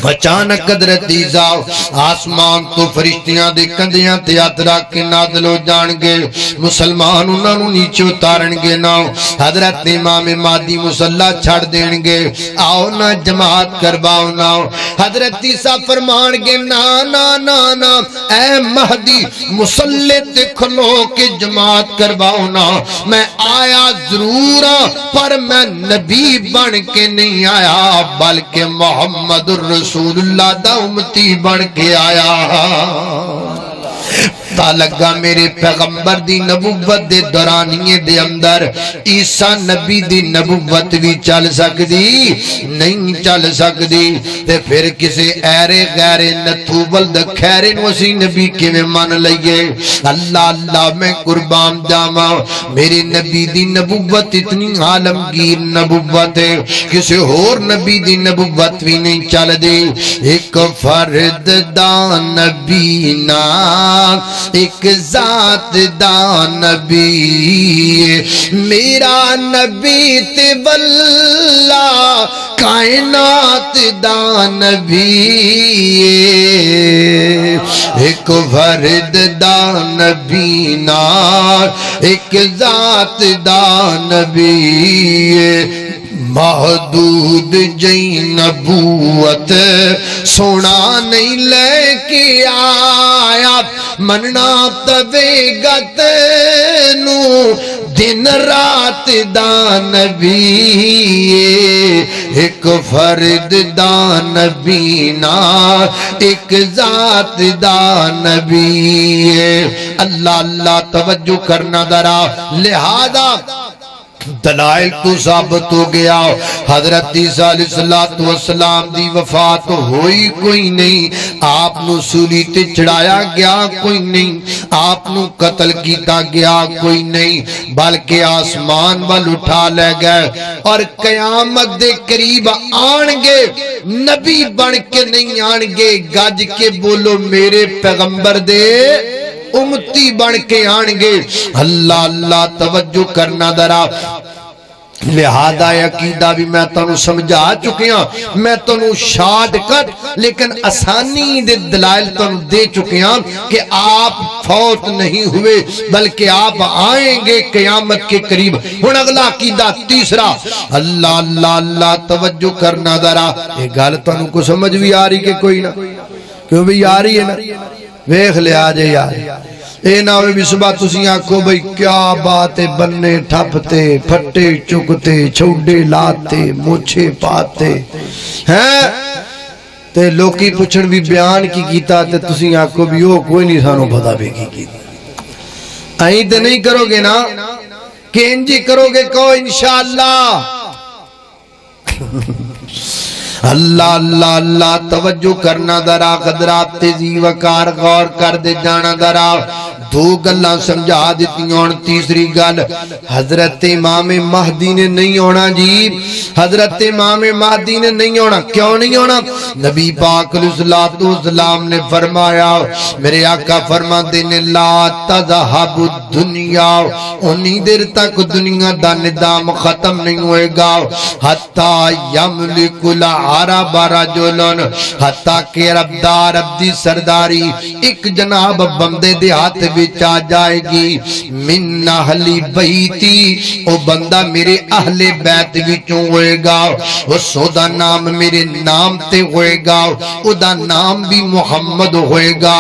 اچانک حضرت عیسیٰ آسمان تو فرشتیاں دے کندیاں تے ہاتھ رکھ کے نازل ہو جان گے مسلمان انہاں نوں نیچے اتارن گے نا حضرت امام مہدی مصلی چھڑ دین گے آؤ نا جماعت کرواؤ نا حضرت عیسیٰ فرمان گے نا نا نا نا اے مہدی مصلی تے کھلو کے جماعت کرواؤ نا میں آیا ضرور پر میں نبی بن کے نہیں آیا بلکہ محمد رسول اللہ دا امتی بن کے آیا تا لگا میرے پیغمبر دی نبوت دے دورانیے دے اندر عیسیٰ نبی دی نبوت بھی چل سکدی نہیں چل سکدی تے پھر کسے ایرے غیرے نتھو بلد خیرے نوسی نبی کے میں مان لئیے اللہ اللہ میں قربان جاما میرے نبی دی نبوت اتنی عالمگیر نبوت ہے کسے اور نبی دی نبوت بھی نہیں چل دی ایک فرد دا نبی نا ایک ذات دا نبی میرا نبی تے واللہ کائنات دا نبی ایک فرد دا نبی نا ایک ذات دا نبی محدود جئی نبوت سونا نہیں لے کے آیا مننا توے گت نو دن رات دا نبی ایک فرد دا نبی نا ایک ذات دا نبی اللہ اللہ توجہ کرنا درا لہذا دلائل تو ثابت ہو گیا حضرت عیسیٰ علیہ السلام دی وفات ہوئی کوئی نہیں آپ نو سولی تے چڑھایا گیا کوئی نہیں آپ نو قتل کیتا گیا کوئی نہیں بلکہ آسمان وال اٹھا لے گئے اور قیامت دے قریب آنگے نبی بن کے نہیں آنگے گج کے بولو میرے پیغمبر دے امتی بن کے آنگے اللہ اللہ توجہ کرنا درا لہذا عقیدہ بھی میں تنوں سمجھا چکیاں میں تنوں شارٹ کٹ لیکن آسانی دے دلائل تنوں دے چکیاں کہ آپ فوت نہیں ہوئے بلکہ آپ آئیں گے قیامت کے قریب ہن اگلا عقیدہ تیسرا اللہ اللہ اللہ توجہ کرنا ذرا یہ گل تنوں کو سمجھ بھی آ رہی کہ کوئی نہ کیوں بھی آ رہی ہے نا ویکھ لے آ جائے یار اے نہ ہوئے بھی صبح تسی آنکھو بھئی کیا باتیں بننے ٹھپتے پھٹے چکتے چھوڑے لاتے مچھے پاتے ہیں تے لوکی پچھن بھی بیان کی کیتا تے تسی آنکھو بھی ہو کوئی نہیں سانو پتا بھی کی کیتا آئیں تے نہیں کرو گے نا کہ انجی کرو گے کہو انشاءاللہ اللہ اللہ اللہ توجہ کرنا ذرا حضرات تیزی وقار غور کر دے جانا ذرا دو گلاں سمجھا دیتی اور تیسری گل حضرت امام مہدی نے نہیں ہونا جی حضرت امام مہدی نے نہیں ہونا کیوں نہیں ہونا نبی پاک علیہ السلام نے فرمایا میرے آقا فرماتے نے لا تذہب الدنیا انہی دیر تک دنیا دا نظام ختم نہیں ہوئے گا حتی یملک العرب رجلن حتی کہ ربدار عبدی سرداری ایک جناب بندے دے ہاتھ وچ آ جائے گی من اہل بیتی او بندہ میرے اہل بیت وچوں ہوئے گا اس دا نام میرے نام تے ہوئے گا او دا نام بھی محمد ہوئے گا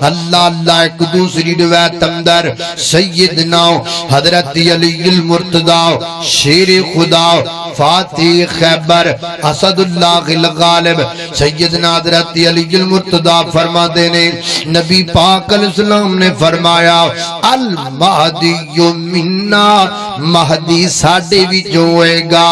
اللہ اللہ ایک دوسری روایت اندر سیدنا حضرت علی المرتضی شیر خدا فاتح خیبر اسد اللہ الغالب سیدنا حضرت علی المرتضی فرما دینے نبی پاک علیہ السلام نے فرمایا المہدی مننا مہدی ساڑے وچوں ہوئے گا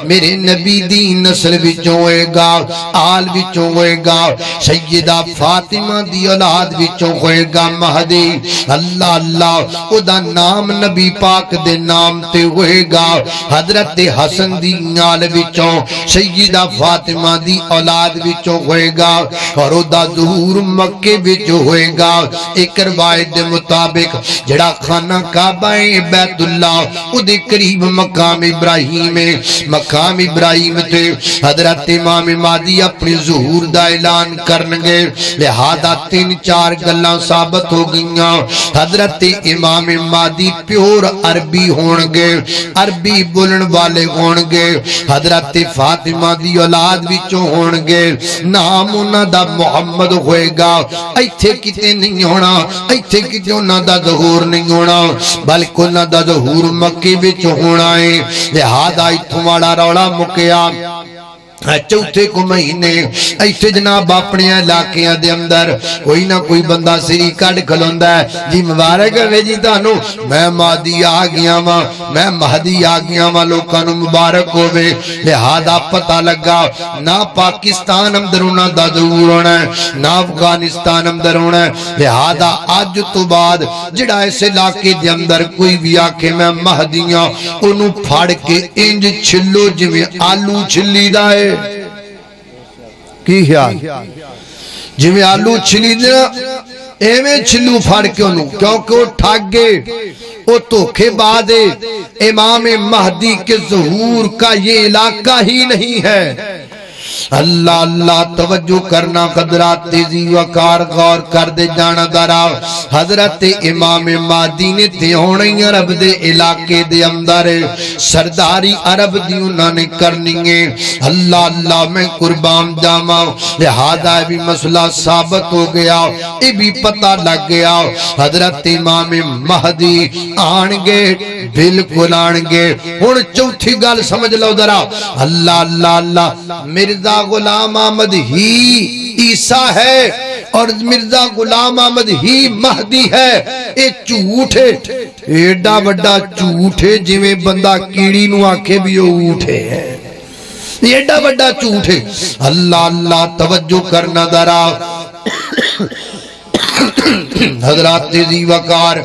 میرے نبی دی نسل وچوں ہوئے گا آل وچوں ہوئے گا سیدہ فاطمہ دی اولاد وچوں ہوئے گا مہدی اللہ اللہ او دا نام نبی پاک دے نام تے ہوئے گا حضرت حسن دی آل وچوں سیدہ فاطمہ دی اولاد وچوں ہوئے گا اور او دا ظہور مکے وچوں ہوئے گا ایک روایت دے مطابق جڑا خانہ کعبہ بیت اللہ او دے قریب مقام ابراہیم ہے مقام ابراہیم تے حضرت امام مہدی اپنی ظہور دا اعلان کرنگے لہذا 3-4 گلاں ثابت ہو گئیاں حضرت امام مہدی پیور عربی ہونگے عربی بولن والے ہونگے حضرت فاطمہ دی اولاد وچوں ہونگے نام انہاں دا محمد ہوئے گا ایتھے کتے نہیں ہونا ایتھے کتے انہاں دا ظہور نہیں ہونا بلکہ انہاں دا ظہور مکے وچ ہونا ہے لہذا ایتھوں والا رولا مکیا چوتھے کو مہینے ایتھے جناب اپنے علاقیاں دے اندر کوئی نہ کوئی بندہ سری کڈ کھلوندا ہے جی مبارک ہے جی تانوں میں مہدی آ گیا وا میں مہدی آ گیا وا لوکاں نوں مبارک ہوے لہذا پتہ لگا نہ پاکستان اندر انہاں دا ظہور ہونا ہے نہ افغانستان اندر ہونا ہے لہذا اج تو بعد جڑا اس علاقے دے اندر کوئی بھی آکھے میں مہدی ہاں اونوں پھڑ کے انج چھلو جویں آلو چھلی دا ہے کی خیال جویں آلو چھلی دے ایویں چھلو پھڑ کے انہوں کیونکہ وہ ٹھگ گئے وہ دھوکے باز امام مہدی کے ظہور کا یہ علاقہ ہی نہیں ہے اللہ اللہ توجہ کرنا قدرات تیزی وقار غور کر دے جانا دارا حضرت امام مہدی نے تے ہونی عرب دے علاقے دے اندر سرداری عرب دی انہوں نے کرنی ہے اللہ اللہ میں قربان جاما لہذا بھی مسئلہ ثابت ہو گیا یہ بھی پتہ لگ گیا حضرت امام مہدی آنگے بالکل آنگے ہن چوتھی گل سمجھ لو ذرا اللہ اللہ اللہ مرزا غلام احمد ہی عیسیٰ ہے اور مرزا غلام احمد ہی مہدی ہے اے جھوٹ ہے ایڈا بڑا جھوٹ ہے جویں بندہ کیڑی نو آکھے بھی او اٹھ ہے ایڈا بڑا جھوٹ ہے اللہ اللہ توجہ کرنا ذرا حضرات تیزی وقار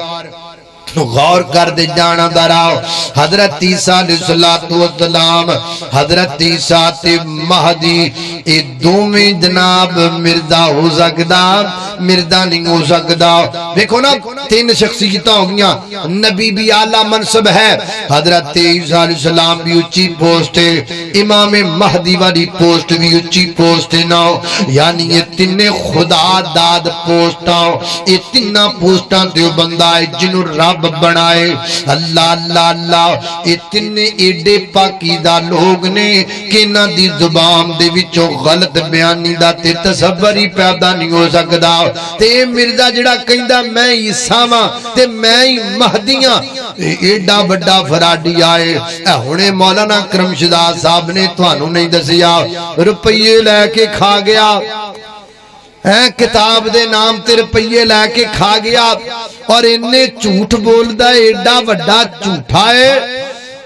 غور کر دے جانا دارا حضرت عیسیٰ علیہ السلام حضرت عیسیٰ تے مہدی اے دوویں جناب مرزا ہو سکدا مرزا نہیں ہو سکدا دیکھو نا 3 شخصیتاں ہو گیاں نبی بھی اعلیٰ منصب ہے حضرت عیسیٰ علیہ السلام بھی اونچی پوسٹ ہے امام مہدی والی پوسٹ بھی اونچی پوسٹ ہے نا یعنی یہ 3 خدا داد پوسٹاں یہ 3 پوسٹاں تے بندہ ہے جنوں رب بنائے اللہ اللہ اللہ اتنے ایڈے پاکیزہ لوگ نے کہ نہ دی زبان دے وچوں غلط بیانی دا تے تصور ہی پیدا نہیں ہو سکدا تے مرزا جڑا کہندا میں عیسیٰ ہاں تے میں ہی مہدی ہاں ایڈا بڑا فراڈی آئے ہنے مولانا کرم شہزاد صاحب نے تھانوں نہیں دسیا روپیے لے کے کھا گیا کتاب دے نام تے روپیے لے کے کھا گیا اور انہیں جھوٹ بول دا ایڈا بڑا جھوٹا ہے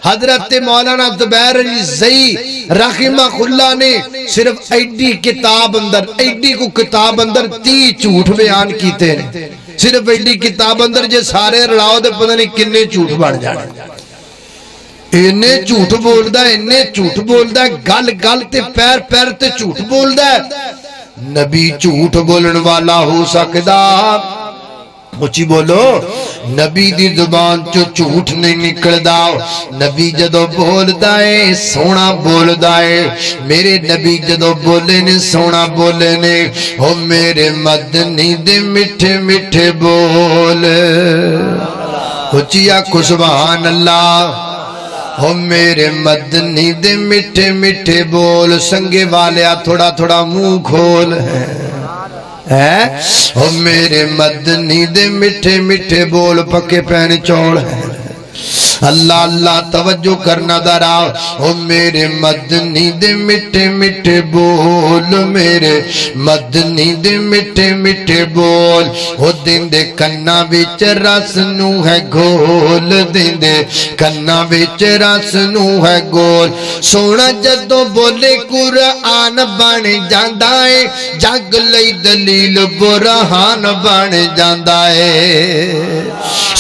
حضرت مولانا زبیر علی زئی رحمہ اللہ نے صرف ایڈی کتاب اندر 30 جھوٹ بیان کیتے ہیں. صرف ایڈی کتاب اندر جے سارے رلاؤ دے پتہ نہیں کنے جھوٹ بن جانے. اینے جھوٹ بولدا ہے گل گل تے پیر پیر تے جھوٹ بولدا ہے. نبی جھوٹ بولن والا ہو سکدا؟ اچھی بولو. نبی دی زبان چو جھوٹ نہیں نکلدا. نبی جدو بولدا ہے سونا بولدا ہے. میرے نبی جدو بولے نے سونا بولے نے. او میرے مدنی دے میٹھے میٹھے بول. اچھی آکھو سبحان اللہ. او میرے مدنی دے میٹھے میٹھے بول. سنگے والیا تھوڑا تھوڑا منہ کھول ہے. او میرے مدنی دے میٹھے میٹھے بول. پکے پین چول ہے. اللہ اللہ توجہ کرنا درا. او میرے مدنی دے میٹھے میٹھے بول. میرے مدنی دے میٹھے میٹھے بول. او دین دے کنا وچ رس نو ہے گول. دین دے کنا وچ رس نو ہے گول. سونا جدوں بولے قرآن بن جاندا ہے. جگ لئی دلیل برہان بن جاندا ہے.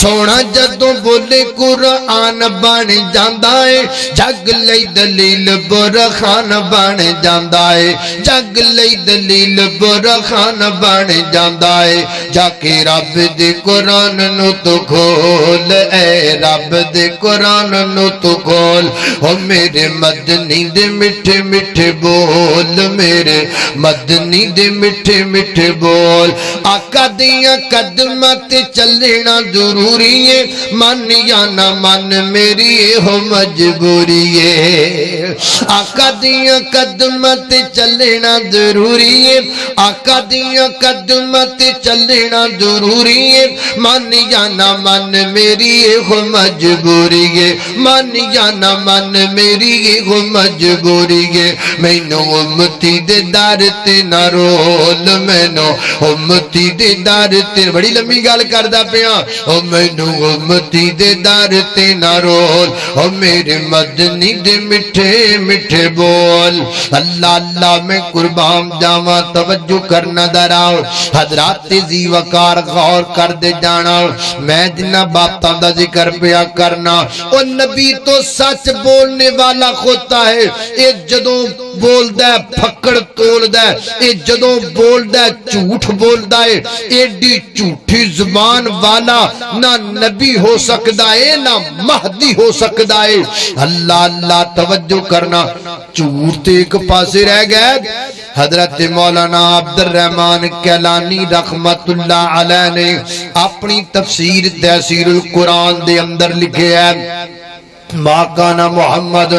سونا جدوں بولے قرآن بن جاندا ہے. جگ لئی دلیل برہان بن جاندا ہے. جگ لئی دلیل برہان بن جاندا ہے. جا کے رب دے قرآن نو تو کھول. اے رب دے قرآن نو تو کھول. او میرے مدنی دے میٹھے میٹھے بول. میرے مدنی دے میٹھے میٹھے بول. آقا دیاں قدماں تے چلنا ضروری ہے. من یا نہ من میری ہو مجبوری ہے. آقا دیاں قدماں تے چلنا ضروری ہے. آقا دیاں قدماں تے چلنا ضروری ہے. من یا نہ من میری ہو مجبوری ہے. من یا نہ من میری ہو مجبوری ہے. مینوں امتی دے در تے نہ رول. مینوں امتی دے در تے بڑی لمبی گل کردا پیاں. او مینوں امتی دے در تے نہ رول. او میرے مدنی دے میٹھے میٹھے بول. اللہ اللہ میں قربان جاواں. توجہ کرنا دراؤ. حضرات ذی وقار غور کر دے جانا. میں جنہ باتاں دا ذکر پیا کرنا. او نبی تو سچ بولنے والا ہوتا ہے. اے جدوں بولدا ہے پھکڑ تولدا ہے. اے جدوں بولدا ہے جھوٹ بولدا ہے. ایڈی جھوٹی زبان والا نہ نبی ہو سکدا ہے نہ مہدی ہو سکدا ہے. اللہ اللہ توجہ کرنا. جھوٹ ایک پاسے رہ گئے. حضرت مولانا عبد الرحمن کیلانی رحمت اللہ علیہ نے اپنی تفسیر تفسیر القرآن دے اندر لکھے ہے ما کان محمد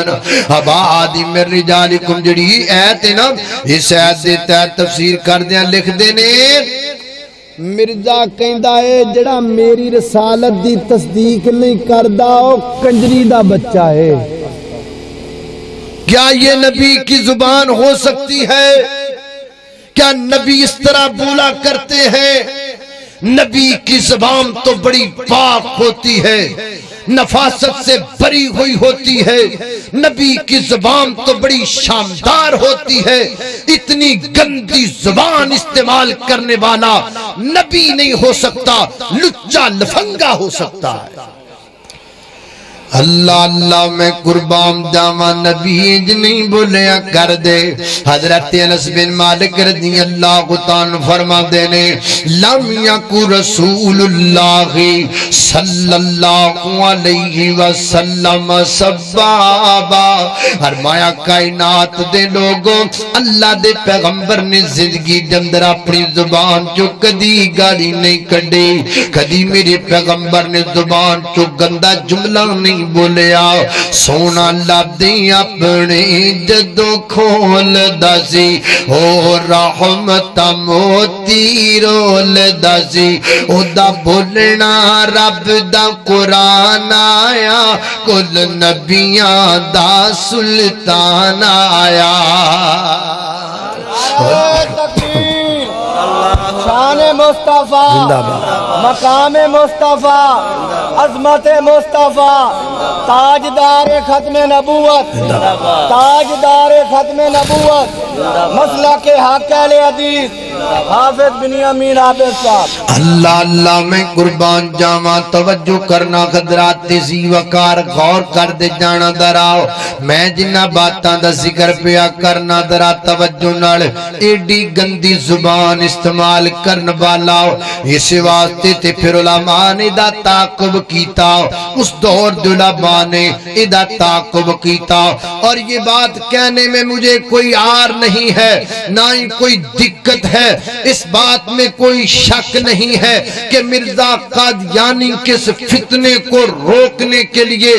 ابا آدی من رجالکم. جڑی ایت ہے نا اس ایت دے تحت تفسیر کردیاں لکھ دے نے مرزا کہندا ہے جڑا میری رسالت دی تصدیق نہیں کردا او کنجری دا بچہ ہے. کیا یہ نبی کی زبان ہو سکتی ہے؟ کیا نبی اس طرح بولا کرتے ہیں؟ نبی کی زبان تو بڑی پاک ہوتی ہے. نفاست سے بری ہوئی ہوتی ہے. نبی کی زبان تو بڑی شاندار ہوتی ہے. اتنی گندی زبان استعمال کرنے والا نبی نہیں ہو سکتا. لچا لفنگا ہو سکتا ہے. اللہ اللہ میں قربان جاواں. نبی انج نہیں بولیا کر دے. حضرت انس بن مالک رضی اللہ تعالی فرما دے نے لم یکن رسول اللہ صلی اللہ علیہ وسلم سبابا. فرمایا کائنات دے لوگوں اللہ دے پیغمبر نے زندگی دے اندر اپنی زبان چو کدی گالی نہیں کڈی. کدی میرے پیغمبر نے زبان چو گندا جملہ نہیں بولیا. سونا لبدی اپنی جدوں کھول دسی او رحمت موتی رول دسی. او دا بولنا رب دا قرآن آیا. کل نبیاں دا سلطان آیا. شان مصطفیٰ. زندہ باد. مقام مصطفیٰ، عظمت مصطفیٰ، تاجدار ختم نبوت، تاجدار ختم نبوت، مسلک حق اہل حدیث حافظ بنیامین عابد صاحب۔ اللہ اللہ میں قربان جاواں، توجہ کرنا حضرات، تیزی وقار غور کر دے جانا دراؤ، میں جنہ باتاں دا ذکر پیا کرنا درا توجہ نال، ایڈی گندی زبان استعمال کرن والا اس واسطے تے پھر علماء نے دا تعاقب کیتا، اس دور علماء نے دا تعاقب کیتا، اور یہ بات کہنے میں مجھے کوئی عار نہیں ہے، نہ ہی کوئی دقت ہے، اس بات میں کوئی شک نہیں ہے کہ مرزا قادیانی کے فتنے کو روکنے کے لیے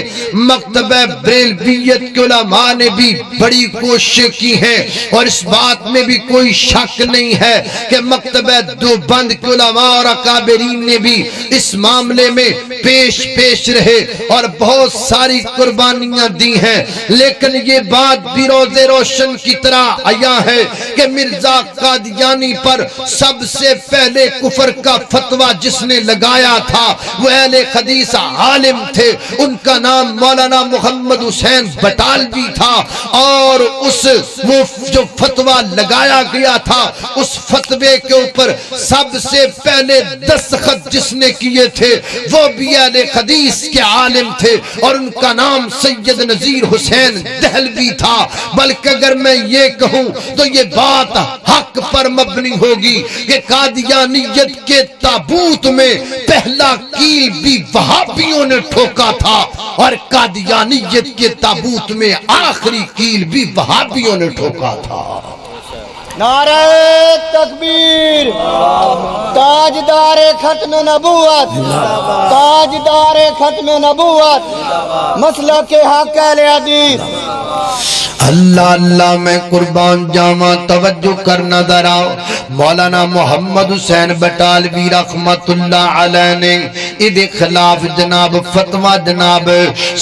مکتبہ بریلویت کے علماء نے بھی بڑی کوشش کی ہیں، اور اس بات میں بھی کوئی شک نہیں ہے کہ مکتبہ دیوبند کے علماء اور اکابرین نے بھی اس معاملے میں پیش رہے اور بہت ساری قربانیاں دی ہیں، لیکن یہ بات بھی روز روشن کی طرح آیا ہے کہ مرزا قادیانی پر سب سے پہلے کفر کا فتویٰ جس نے لگایا تھا وہ اہل حدیث عالم تھے، ان کا نام مولانا محمد حسین بٹالوی تھا، اور وہ جو فتویٰ لگایا گیا تھا اس فتوے کے اوپر سب سے پہلے دستخط جس نے کیے تھے وہ بھی اہل حدیث کے عالم تھے، اور ان کا نام سید نذیر حسین دہلوی تھا۔ بلکہ اگر میں یہ کہوں تو یہ بات حق پر مبنی ہوگی کہ قادیانیت کے تابوت میں پہلا کیل بھی وہابیوں نے ٹھوکا تھا، اور قادیانیت کے تابوت میں آخری کیل بھی وہابیوں نے ٹھوکا تھا۔ نعرہ تکبیر، تاجدار ختم نبوت، تاجدار ختم نبوت، مسلک حق اہل حدیث۔ اللہ اللہ میں قربان جاواں، توجہ کرنا دراؤ، مولانا محمد حسین بٹالوی رحمت اللہ علیہ نے ادھے خلاف جناب فتویٰ جناب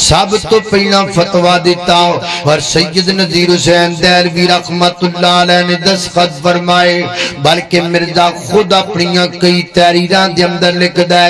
سب تو پہلا فتویٰ دیتا، اور سید نذیر حسین دہلوی رحمت اللہ علیہ نے دستخط فرمائے، بلکہ مرزا خود اپنی کئی تحریراں دے اندر لکھ دے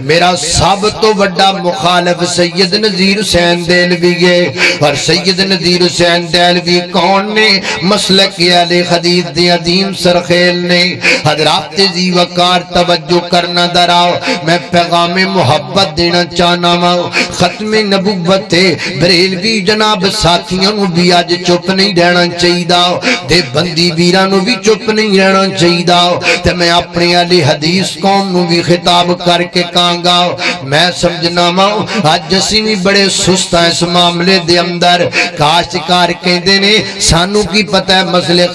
میرا سب تو بڑا مخالف سید نذیر حسین دہلوی ہے، اور سید نذیر حسین دہلوی کون نے؟ مسلک اہل حدیث دے عظیم سرخیل نے۔ حضرات تیزی وقار توجہ کرنا دراؤ، میں پیغام محبت دینا چاہنا ہوں، ختم نبوت بریلوی جناب ساتھیوں بھی آج چپ نہیں رہنا چاہیے، دے بندی ویرانوں بھی چپ نہیں رہنا چاہیے، تے میں اپنے اہل حدیث قوم نو بھی خطاب کر کے کہاں گا، میں سمجھنا ہوں آج اسی بھی بڑے سست ہیں اس معاملے دے اندر، کاشتکار کہندے نے سانو کی پتہ ہے مسئلہ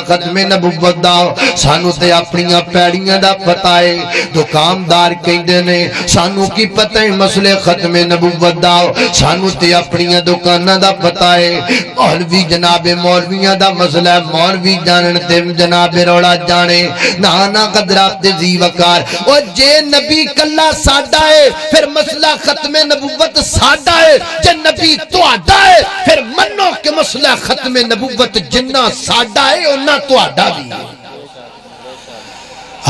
ختم نبوت دا، سانو تے اپنی پیڑیاں دا پتہ ہے، دکاندار کہندے نے سانو کی پتہ ہے مسئلہ ختم نبوت دا، سانو تے اپنی دکاناں دا پتہ ہے، مولوی جناب مولویاں دا مسئلہ ہے، مولوی جانن تے جناب روڑا جانے، نانا قدرات دی وقار، اور جے نبی کلا ساڈا ہے پھر مسئلہ ختم نبوت ساڈا ہے، جے نبی تہاڈا ہے پھر منو کہ مسئلہ ختم نبوت جنہ ساڈا ہے انہا تہاڈا بھی ہے۔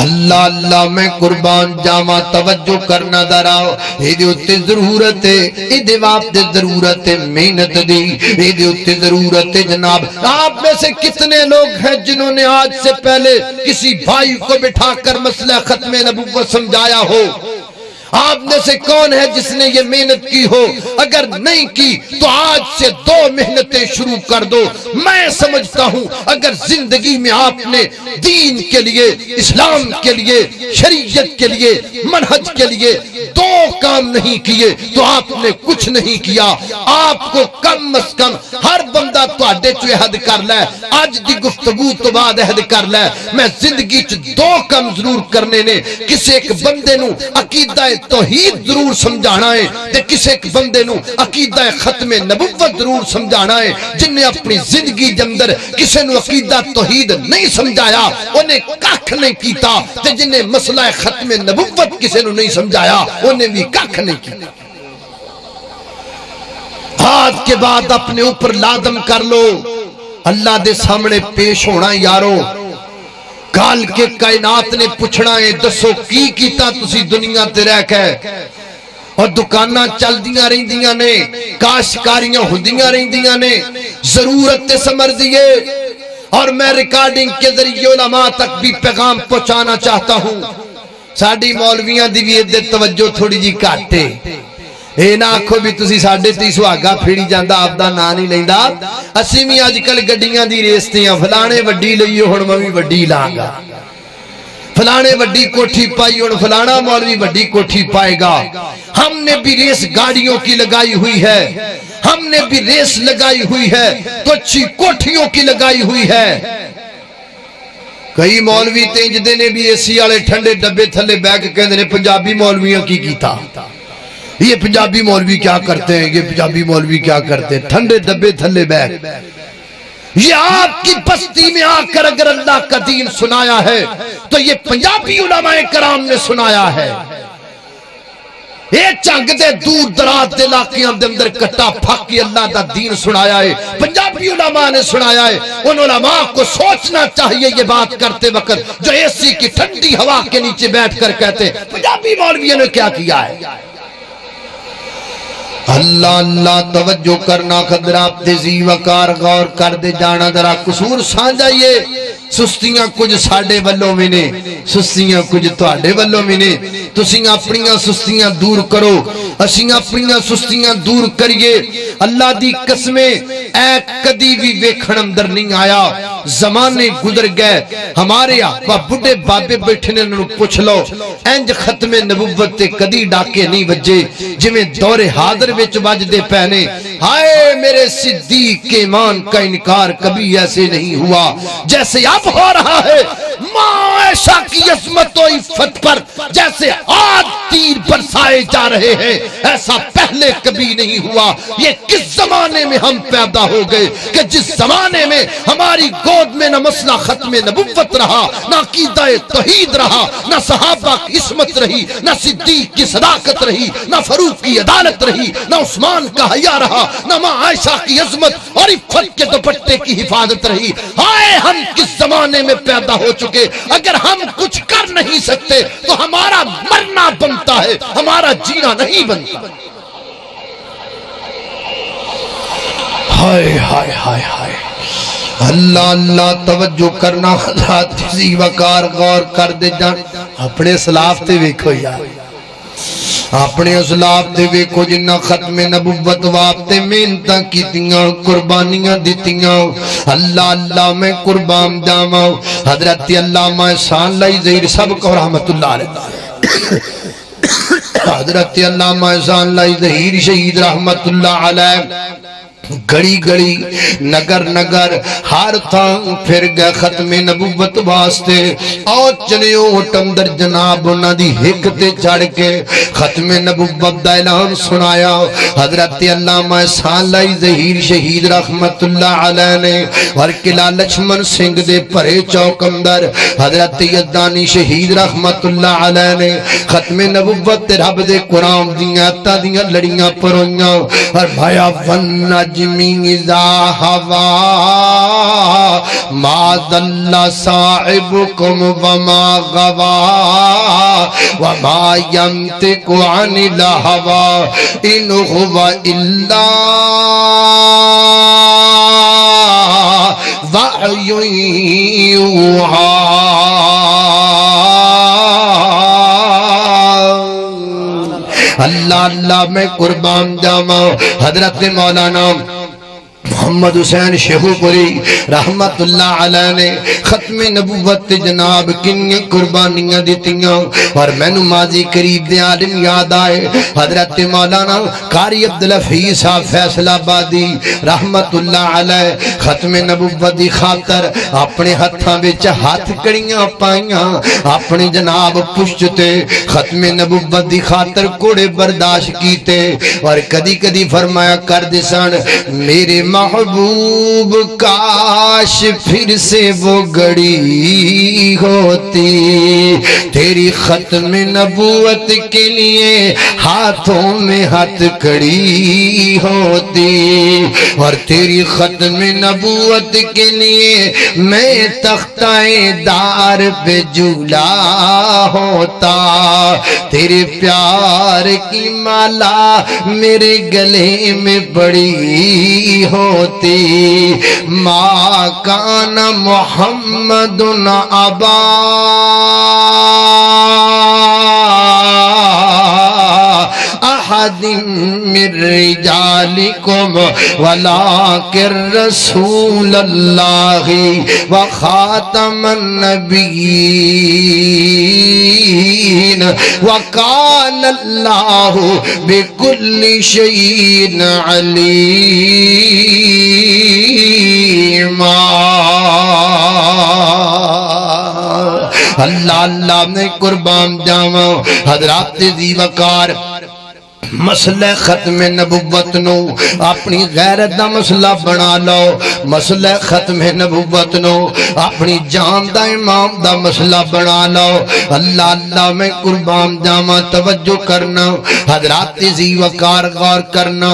اللہ اللہ میں قربان جاواں، توجہ کرنا دراؤ، ایدے اتے ضرورت ہے، ایدے واسطے ضرورت ہے محنت دی، ایدے اتے ضرورت ہے جناب۔ آپ میں سے کتنے لوگ ہیں جنہوں نے آج سے پہلے کسی بھائی کو بٹھا کر مسئلہ ختم نبوت سمجھایا ہو؟ آپ میں سے کون ہے جس نے یہ محنت کی ہو؟ اگر نہیں کی تو آج سے 2 محنتیں شروع کر دو۔ میں سمجھتا ہوں اگر زندگی میں آپ نے دین کے لیے، اسلام کے لیے، شریعت کے لیے، منہج کے لیے 2 کام نہیں کیے تو آپ نے کچھ نہیں کیا۔ آپ کو کم از کم ہر بندہ تو اڈے چو عہد کر لے، آج دی گفتگو تو بعد عہد کر لے، میں زندگی چ 2 کام ضرور کرنے نے، کسی ایک بندے نو عقیدہ توحید ضرور سمجھانا ہے تے کسی ایک بندے نو عقیدہ ختم نبوت ضرور سمجھانا ہے۔ جن نے اپنی زندگی دے اندر کسی نو عقیدہ توحید نہیں سمجھایا انہیں ککھ نہیں کیتا، تے جن نے مسئلہ ختم نبوت کسی نو نہیں سمجھایا انہیں بھی ککھ نہیں کیتا۔ آج کے بعد اپنے اوپر لازم کر لو، اللہ دے سامنے پیش ہونا یارو، کال کے کائنات نے پوچھنا ہے دسو کی کیتا تسی دنیا تے رہ کے اور دکاناں چلدیاں رہندیاں نے کاشتکاریاں ہوندیاں رہندیاں نے ضرورت تے سمجھ دیے اور میں ریکارڈنگ کے ذریعے علماء تک بھی پیغام پہنچانا چاہتا ہوں ساڈی مولویاں دی بھی ادھر توجہ تھوڑی جی کاٹے اے نہ آکھو بھی تسی ساڈے تے سہاگا پھیڑی جاندا آپ دا نا نہیں لیندا اسی بھی اج کل گڈیاں دی ریس تے ہیں فلانے وڈی لئی ہن میں بھی وڈی لاں گا فلانے وڈی کوٹھی پائی اور فلانا مولوی وڈی کوٹھی پائے گا ہم نے بھی ریس گاڑیوں کی لگائی ہوئی ہے ہم نے بھی ریس لگائی ہوئی ہے تو اچھی کوٹھیوں کی لگائی ہوئی ہے کئی مولوی تینجدے نے بھی ایسی والے ٹھنڈے ڈبے تھلے بیٹھ کہندے نے پنجابی مولویوں کی کیتا یہ پنجابی مولوی کیا کرتے ہیں یہ پنجابی مولوی کیا کرتے ہیں ٹھنڈے ڈبے تھلے بیٹھ یہ آپ کی بستی میں آ کر اگر اللہ کا دین سنایا ہے تو یہ پنجابی علماء کرام نے سنایا ہے یہ چنگ دے دور دراز دے علاقیاں دے اندر کٹا پھک کے اللہ دا دین سنایا ہے پنجابی علماء نے سنایا ہے ان علماء کو سوچنا چاہیے یہ بات کرتے وقت جو اے سی کی ٹھنڈی ہوا کے نیچے بیٹھ کر کہتے ہیں پنجابی مولویوں نے کیا کیا ہے اللہ اللہ توجہ کرنا خدرات دے زی وقار غور کر دے جانا ذرا قصور سانجائیے سستیاں کچھ ساڑے والوں میں نے سستیاں کچھ تواڈے والوں میں نے تسی اپنیاں سستیاں دور کرو اسی اپنیاں سستیاں دور کریے اللہ دی قسمیں اے کدی بھی ویکھن اندر نہیں آیا زمانے گزر گئے ہمارے آپا بڑھے بابے بیٹھنے انہوں پوچھ لو انج ختم نبوت تے کدی ڈاکے نہیں وجے جمیں دور حاضر وچ وجدے پہنے ہائے میرے صدیق کے ایمان کا انکار کبھی ایسے نہیں ہوا جیسے اب ہو رہا ہے ماں عائشہ کی عظمت و عفت پر جیسے آج تیر برسائے جا رہے ہیں ایسا پہلے کبھی نہیں ہوا یہ کس زمانے میں ہم پیدا ہو گئے کہ جس زمانے میں ہماری گود میں نہ مسئلہ ختم نبوت رہا نہ عقیدہ توحید رہا نہ صحابہ کی عصمت رہی نہ صدیق کی صداقت رہی نہ فاروق کی عدالت رہی نہ عثمان کا حیا رہا نہ ماں عائشہ کی عظمت اور عفت کے دوپٹے کی حفاظت رہی ہائے ہم کس زمانے میں پیدا ہو چکے اگر ہم کچھ کر نہیں سکتے تو ہمارا مرنا بنتا ہے ہمارا جینا نہیں بنتا ہائے ہائے ہائے ہائے اللہ اللہ توجہ کرنا حضرات کسی وقار غور کر دے جان اپنے اسلاف تے ویکھو یار اپنے اسلاف تے ویکھو جنہ ختم نبوت واسطے محنتاں کیتیاں قربانیاں دتیاں اللہ اللہ میں قربان جاواں حضرت علامہ احسان اللہ ظہیر سب کو رحمت اللہ علیہ حضرت علامہ احسان اللہ ظہیر شہید رحمت اللہ علیہ گڑی گڑی نگر نگر ہر تھان پھر گئے ختم نبوت واسطے اور چلے اوٹ اندر جناب انہاں دی ہک تے چڑھ کے ختم نبوت دا اعلان سنایا حضرت علامہ احسان اللہ ظہیر شہید رحمت اللہ علیہ نے اور قلعہ لچھمن سنگھ دے پرے چوک اندر حضرت یزدانی شہید رحمت اللہ علیہ نے ختم نبوت رب دے قرآن دیاں تا دیاں لڑیاں پرویاں اور بھایا ون اذا ہوا ما ضل صاحبکم وما غوا وما ينطق عن الهوى ان هو الا وحی یوحی اللہ اللہ میں قربان جاواں حضرت مولانا محمد حسین شیخو پوری رحمت اللہ علیہ نے ختم نبوت جناب کنی قربانیاں دیتیاں اور میں نو ماضی قریب دے عالم یاد آئے حضرت مولانا قاری عبدالحفیظ صاحب فیصل آبادی رحمت اللہ علیہ ختم نبوت دی خاطر اپنے ہتھاں وچ ہاتھ کڑیاں پائیاں اپنے جناب پشتے ختم نبوت دی خاطر کوڑے برداشت کیتے اور کدی کدی فرمایا کر دے سن میرے ماں محبوب کاش پھر سے وہ گھڑی ہوتی، تیری ختم نبوت کے لیے ہاتھوں میں ہاتھ کڑی ہوتی، اور تیری ختم نبوت کے لیے میں تختہ دار پہ جھولا ہوتا، تیرے پیار کی مالا میرے گلے میں بڑی ہوتی، ما کان محمد ابا احد من رجالکم ولکن رسول اللہ وخاتم النبیین وکان اللہ بکل شیء علیما۔ اللہ اللہ میں قربان جاواں، حضرات ذی وقار مسئلہ ختم نبوت نو اپنی غیرت دا مسئلہ بنا لو، مسئلہ ختم نبوت نو اپنی جان دا امام دا مسئلہ بنا لو۔ اللہ اللہ میں قربان جاواں، توجہ کرنا حضرات ذی وقار، غور کرنا،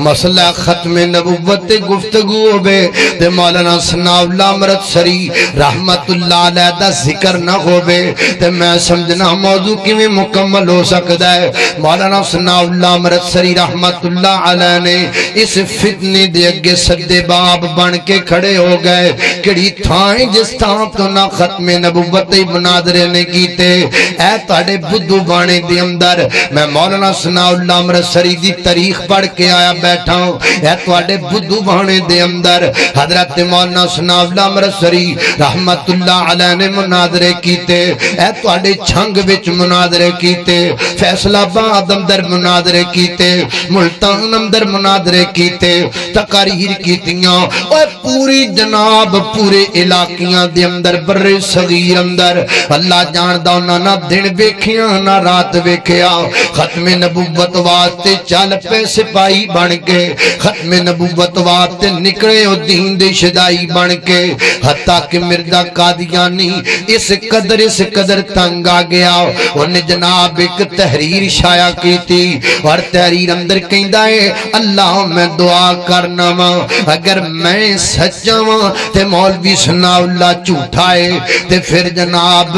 مسئلہ ختم نبوت تے گفتگو ہوئے تے مولانا ثناء اللہ امرتسری رحمت اللہ علیہ دا ذکر نہ ہوئے تے میں سمجھنا موضوع کی میں مکمل ہو سکتا ہے۔ مولانا ثناء اللہ امرتسری رحمت اللہ علیہ نے اس فتنے دے اگے سدے باب بن کے کھڑے ہو گئے، کڑی تھائیں جس تھاں تو نہ ختم نبوت مناظرے نے کیتے، اے تاڑے بدھو بانے دے اندر میں مولانا ثناء اللہ امرتسری دی تاریخ پڑھ کے آیا بیٹھا ہوں، اے تاڑے بدھو بانے دے اندر حضرت مولانا ثناء اللہ امرتسری رحمت اللہ علیہ نے مناظرے کیتے، اے تاڑے چھنگ وچ مناظرے کیتے، فیصلہ آباد اندر مناظرے کیتے، ملتان اندر مناظرے کیتے، تقاریر کیتیاں، اور پوری جناب پورے علاقیاں دے اندر بر صغیر اندر اللہ جاندہ نہ دن ویکھیاں نہ رات ویکھیا، ختم نبوت واسطے چل پے سپاہی بن کے، ختم نبوت واسطے نکلے او دین دے شدائی بن کے، حتیٰ کہ مرزا قادیانی اس قدر تنگ آ گیا، انہیں جناب ایک تحریر شائع کی تھی، اور تحریر اندر کہندا ہے اللہ میں دعا کرنا وا، اگر میں سچا وا تے مولوی ثناء اللہ جھوٹا ہے تے پھر جناب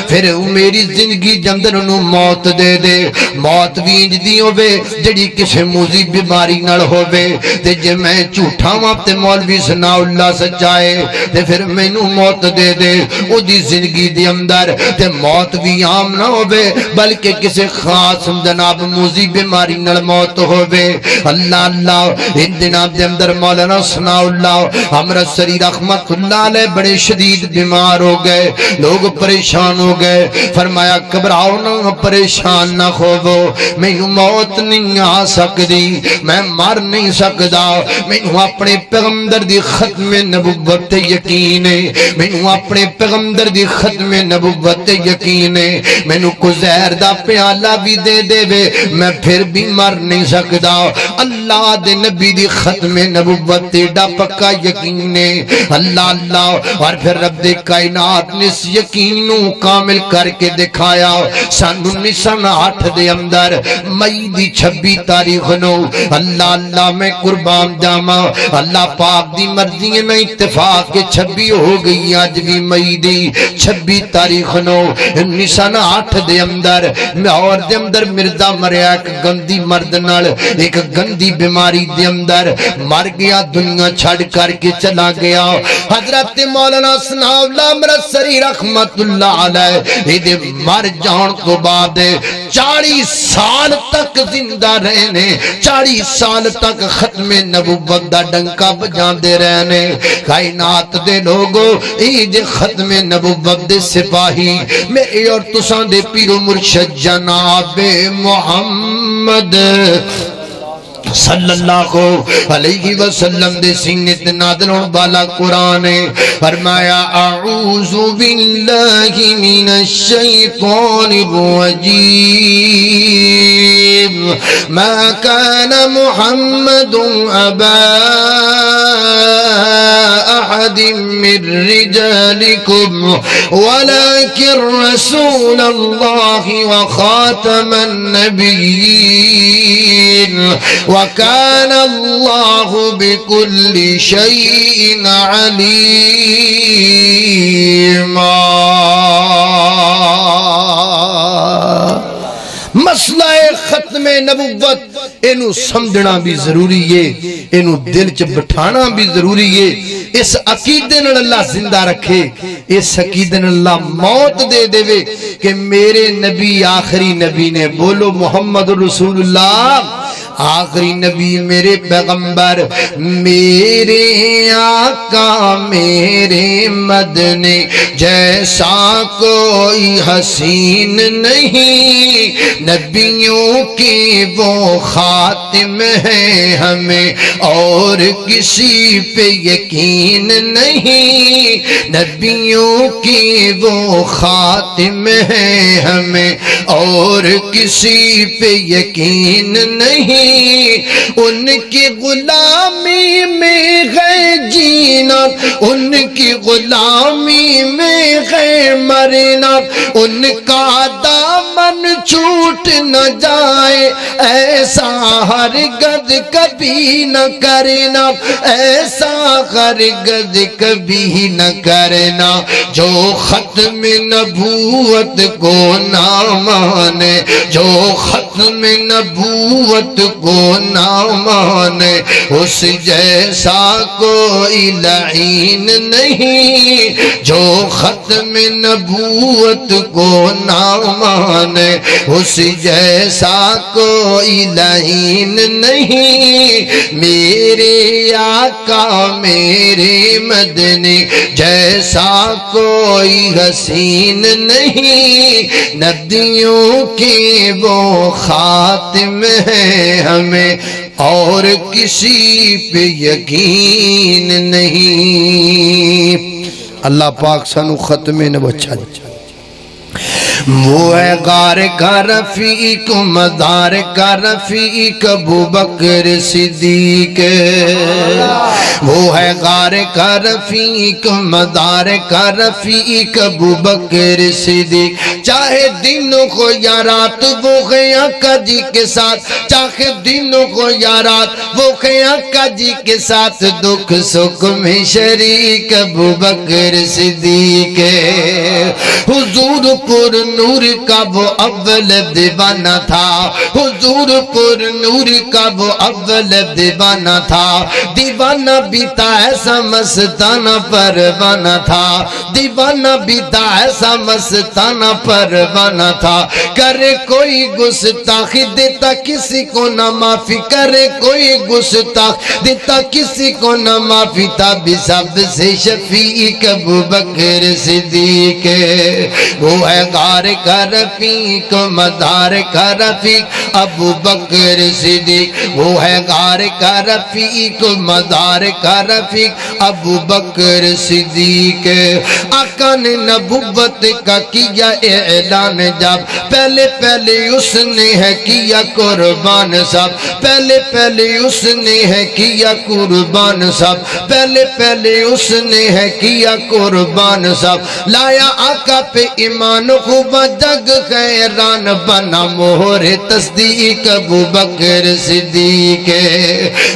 پھر میری زندگی دے اندر انہوں موت دے دے، موت بھی انج دی ہوے جڑی کسے موذی بیماری نال ہوے، تے جے میں جھوٹا وا تے مولوی ثناء اللہ سچا ہے تے پھر مینوں موت دے دے، او دی زندگی دے اندر تے موت بھی عام نہ ہوے بلکہ کسے خاص جناب موذی بیماری نال موت ہوئے۔ اللہ اللہ ان دنوں دے اندر مولانا ثناء اللہ امرتسری رحمت اللہ علیہ بڑے شدید بیمار ہو گئے، لوگ پریشان ہو گئے، فرمایا گھبراؤ نہ، پریشان نہ ہوو، مینوں موت نہیں آ سکتی، میں مر نہیں سکدا، مینوں اپنے پیغمبر دی ختم نبوت تے یقین ہے، مینوں اپنے پیغمبر دی ختم نبوت تے یقین ہے، مینوں کوئی زہر دا پیالہ بھی دے دے میں پھر بھی مر نہیں سکدا، اللہ دے نبی دی ختم نبوت دا پکا یقین ہے۔ اللہ اللہ اور پھر رب دے کائنات نے اس یقین نو کامل کر کے دکھایا۔ سن 1908 دے اندر مئی دی 26 تاریخ نو اللہ اللہ میں قربان جاواں، اللہ پاک دی مرضی نہ اتفاق کے 26 ہو گئی، اج بھی مئی دی 26 تاریخ نو 1908 دے اندر لاہور دے اندر مرزا مریا ایک گندی مرد نال، ایک گندی بیماری دے اندر مر گیا، دنیا چھڑ کر کے چلا گیا۔ حضرت مولانا ثناء اللہ امرتسری رحمت اللہ علیہ دے مر جان تو بعد 40 سال تک زندہ رہنے، 40 سال تک ختم نبوت دا ڈنکا بجاندے رہنے، کائنات دے لوگو اے جے ختم نبوت دے سپاہی میرے اور تساں دے پیر و مرشد جناب محمد صلی اللہ علیہ وسلم دے سینے تے نازل ہون والا قرآن ہے۔ فرمایا اعوذ باللہ من الشیطان الرجیم ما كان محمد ابا احد من رجالکم ولكن رسول اللہ وخاتم النبیین وَكَانَ اللَّهُ بِكُلِّ شَيْءٍ عَلِيمًا۔ مسئلہ ختم نبوت اینو سمجھنا بھی ضروری ہے، اینو دل چ بٹھانا بھی ضروری ہے۔ اس عقیدے نال اللہ زندہ رکھے، اس عقیدے نال اللہ موت دے دے کہ میرے نبی آخری نبی نے، بولو محمد رسول اللہ، آخری نبی میرے پیغمبر میرے آقا میرے مدنی جیسا کوئی حسین نہیں، نبیوں کے وہ خاتم ہے، ہمیں اور کسی پہ یقین نہیں، نبیوں کے وہ خاتم ہے، ہمیں اور کسی پہ یقین نہیں، ان کی غلامی میں ہے جینا، ان کی غلامی میں ہے مرنا، ان کا دامن چھوٹ نہ جائے ایسا ہرگز کبھی نہ کرنا، ایسا ہرگز کبھی نہ کرنا، جو ختم نبوت کو نہ مانے، جو ختم نبوت کو نہ مانے، اس جیسا کوئی لعین نہیں، جو ختم نبوت کو نہ مانے، اس جیسا کوئی لعین نہیں، میرے آقا میرے مدنی جیسا کوئی حسین نہیں، نبیوں کے وہ خاتم ہے، ہمیں اور کسی پہ یقین نہیں۔ اللہ پاک سانو ختم نبوت اچھا دے۔ وہ ہے غار کا رفیق مدار کا رفیق ابو بکر صدیق، وہ ہے غار کا رفیق مدار کا رفیق ابو بکر صدیق، چاہے دنوں کو یا رات وہ ہے آقا جی کے ساتھ، چاہے دنوں کو یا رات وہ ہے آقا جی کے ساتھ، دکھ سکھ میں شریک ابو بکر صدیق، حضور پر نور کا وہ اول دیوانہ تھا، حضور پر نور کا وہ اول دیوانہ تھا، دیوانہ بھی تھا ایسا مستانہ پروانہ تھا، دیوانہ بھی تھا ایسا مستانہ پروانہ تھا، کرے کوئی گستاخی دیتا کسی کو نہ معافی، کرے کوئی گستاخ دیتا کسی کو نہ معافی، تھا بھی سب سے شفیق ابو بکر صدیق، وہ ہے غار کا رفیق مدار کا رفیق ابو بکر صدیق، وہ ہے غار کا رفیق مدار کا رفیق ابو بکر صدیق، آقا نے نبوت کا کیا اعلان جب پہلے پہلے اس نے ہے کیا قربان سب، پہلے پہلے اس نے ہے کیا قربان سب، پہلے پہلے اس نے ہے کیا قربان سب، لایا آقا پہ ایمان خوبا جگ حیران بنا مہر تصدیق ابو بکر صدیق،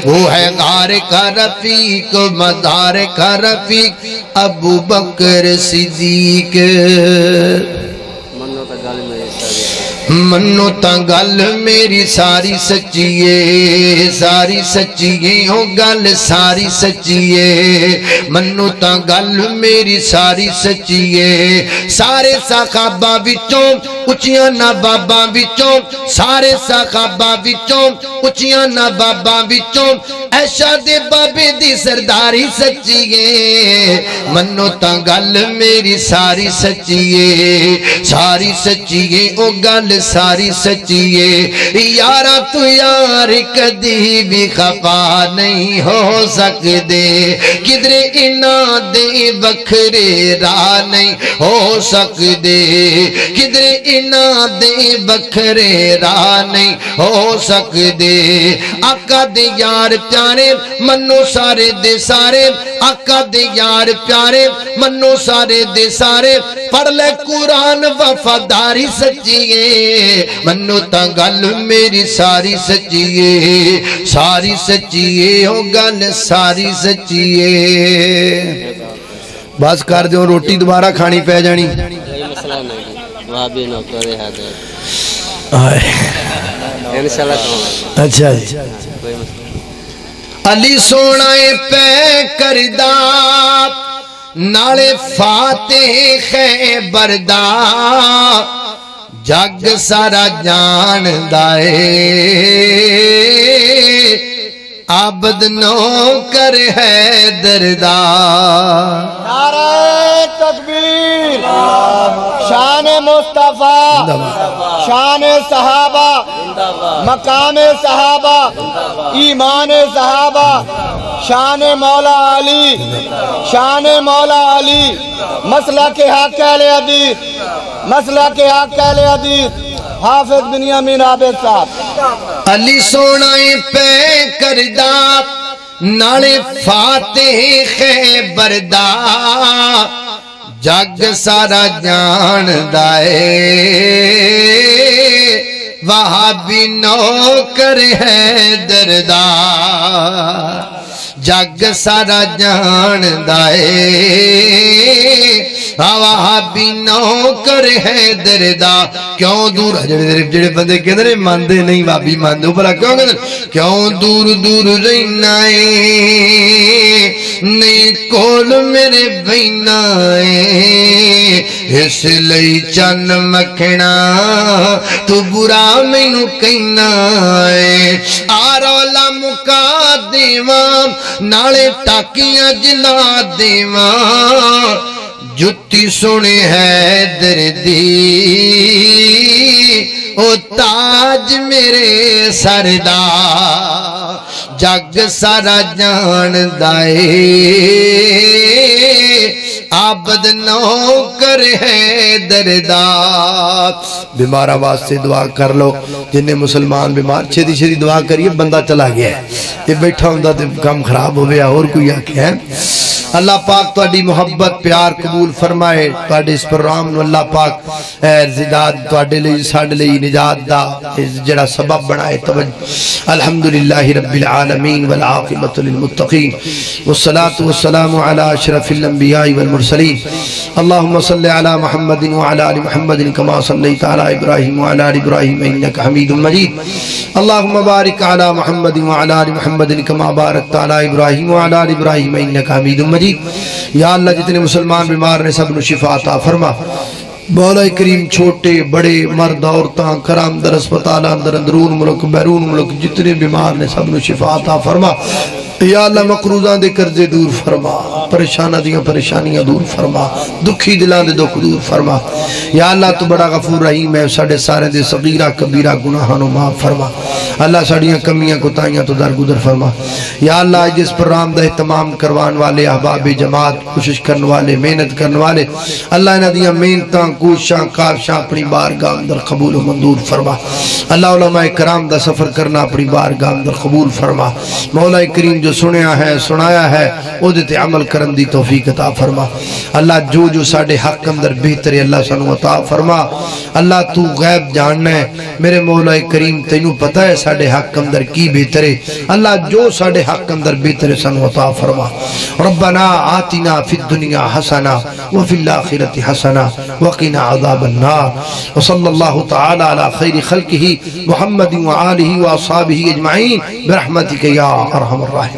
وہ ہے غار کا رفیق مدار کا رفیق ابو بکر صدیق، منو تا گل میری ساری سچیے، ساری سچیے ہو گل ساری سچیے، منو تا گل میری ساری سچیے، سارے صحابہ وچوں اچیاں نباباں وچوں، سارے صحابہ وچوں اچیاں نباباں وچوں ایشا دے بابے دی سرداری سچیے منو تا گل میری ساری سچیے ساری سچیے او گل ساری سچیے یارا تو یار کدی بھی خفا نہیں ہو سکدے کدرے انہاں دے وکھرے راہ نہیں ہو سکدے کدرے انہاں دے وکھرے راہ نہیں ہو سکدے آقا دے یار پیارے منو سارے دے سارے آقا دے یار پیارے منو سارے دے سارے پڑھ لے قرآن وفاداری سچیے منو تا گل میری ساری سچیے ساری سچیے ہو گل ساری سچیے بس کر دیو روٹی دوبارہ کھانی پہ جانی مسئلہ نہیں وہاں بھی نوکر حاضر انشاءاللہ تو اچھا جی کوئی مسئلہ علی سونا پہ کردہ نالے فاتح خیبردہ جگ سارا جان دائے عبد نوکر ہے دردہ نعرہ تکبیر شان مصطفیٰ شان صحابہ مقام صحابہ ایمان صحابہ شان مولا علی شان مولا علی مسئلہ کے حق اہل حدیث مسئلہ کے حق اہل حدیث حافظ بنیامین عابد صاحب علی سونا پہ کردہ نالے فاتح خیبردہ جگ سارا جان دائے وہابی نوکر ہے دردہ جگ سارا جان دائے وہابی نوکر ہے دردہ کیوں دور جڑے بندے کہندے نے ماندے نہیں بابی ماندے بھلا کیوں کہندے کیوں دور دور رہنا ہے نہیں کول میرے بہنا ہے اس لئی چن مکھنا تو برا مینوں کہنا ہے آ رولا مکا دیواں نالے ٹاکیاں جلا دیواں جتی سنے ہے دردی او تاج میرے سردہ جگ سارا جان دائے عبد نوکر ہے دردہ بیمارہ واسطے دعا کر لو جن مسلمان بیمار چھتی چھتی دعا کریے بندہ چلا گیا ہے یہ بیٹھا ہوں تے کام خراب ہو گیا اور کوئی آکھے ہے اللہ پاک تواڈی محبت پیار قبول فرمائے تواڈے اس پروگرام نو اللہ پاک زیادہ تواڈے لئی ساڈے لئی نجات دا جڑا سبب بنائے توجہ الحمدللہ رب العالمین والعاقبۃ للمتقین والصلاة والسلام علی اشرف الانبیاء والمرسلین اللهم صل علی محمد وعلى ال محمد كما صليت على ابراہیم وعلى ال ابراہیم انک حمید مجید اللهم بارک علی محمد وعلى ال محمد كما بارکت علی ابراہیم وعلى ال ابراہیم انک حمید مجید یا اللہ جتنے مسلمان بیمار نے سب نو شفا عطا فرما مولا کریم چھوٹے بڑے مرد عورتاں کرام در اسپتال اندر اندرون ملک بیرون ملک جتنے بیمار نے سب نو شفا عطا فرما یا اللہ مقروضاں دے قرضے دور فرما پریشانہ دیاں پریشانیاں دور فرما دکھی دلان دے دکھ دور فرما یا اللہ تو بڑا غفور رحیم ہے ساڑھے سارے دے صغیرہ کبیرہ گناہانو معاف فرما اللہ ساڑھیاں کمیاں کوتاہیاں تو درگزر فرما یا اللہ جس پروگرام دا اہتمام کروان والے احباب جماعت کوشش کرنے والے محنت کرنے والے اللہ انہاں دیاں محنتاں کوششاں کاوشاں اپنی بارگاہ اندر قبول و منظور فرما اللہ علماء کرام دا سفر کرنا اپنی بارگاہ اندر قبول فرما مولا کریم جو سنیا ہے سنایا ہے او دیتے عمل کرن دی توفیق عطا فرما اللہ جو ساڑھے حق اندر بہتر ہے اللہ سنو عطا فرما اللہ تو غیب جاننا ہے میرے مولا کریم تینوں پتہ ہے ساڑھے حق اندر کی بہتر ہے اللہ جو ساڑھے حق اندر بہتر ہے سنو عطا فرما ربنا آتنا فی الدنیا حسنا وفی الاخرت حسنا وقنا عذاب النار وصلی اللہ تعالی علی خیر خلقہ محمد وآلہ وآصحابہ اجمعین برحمتک یا ارحم الراحمین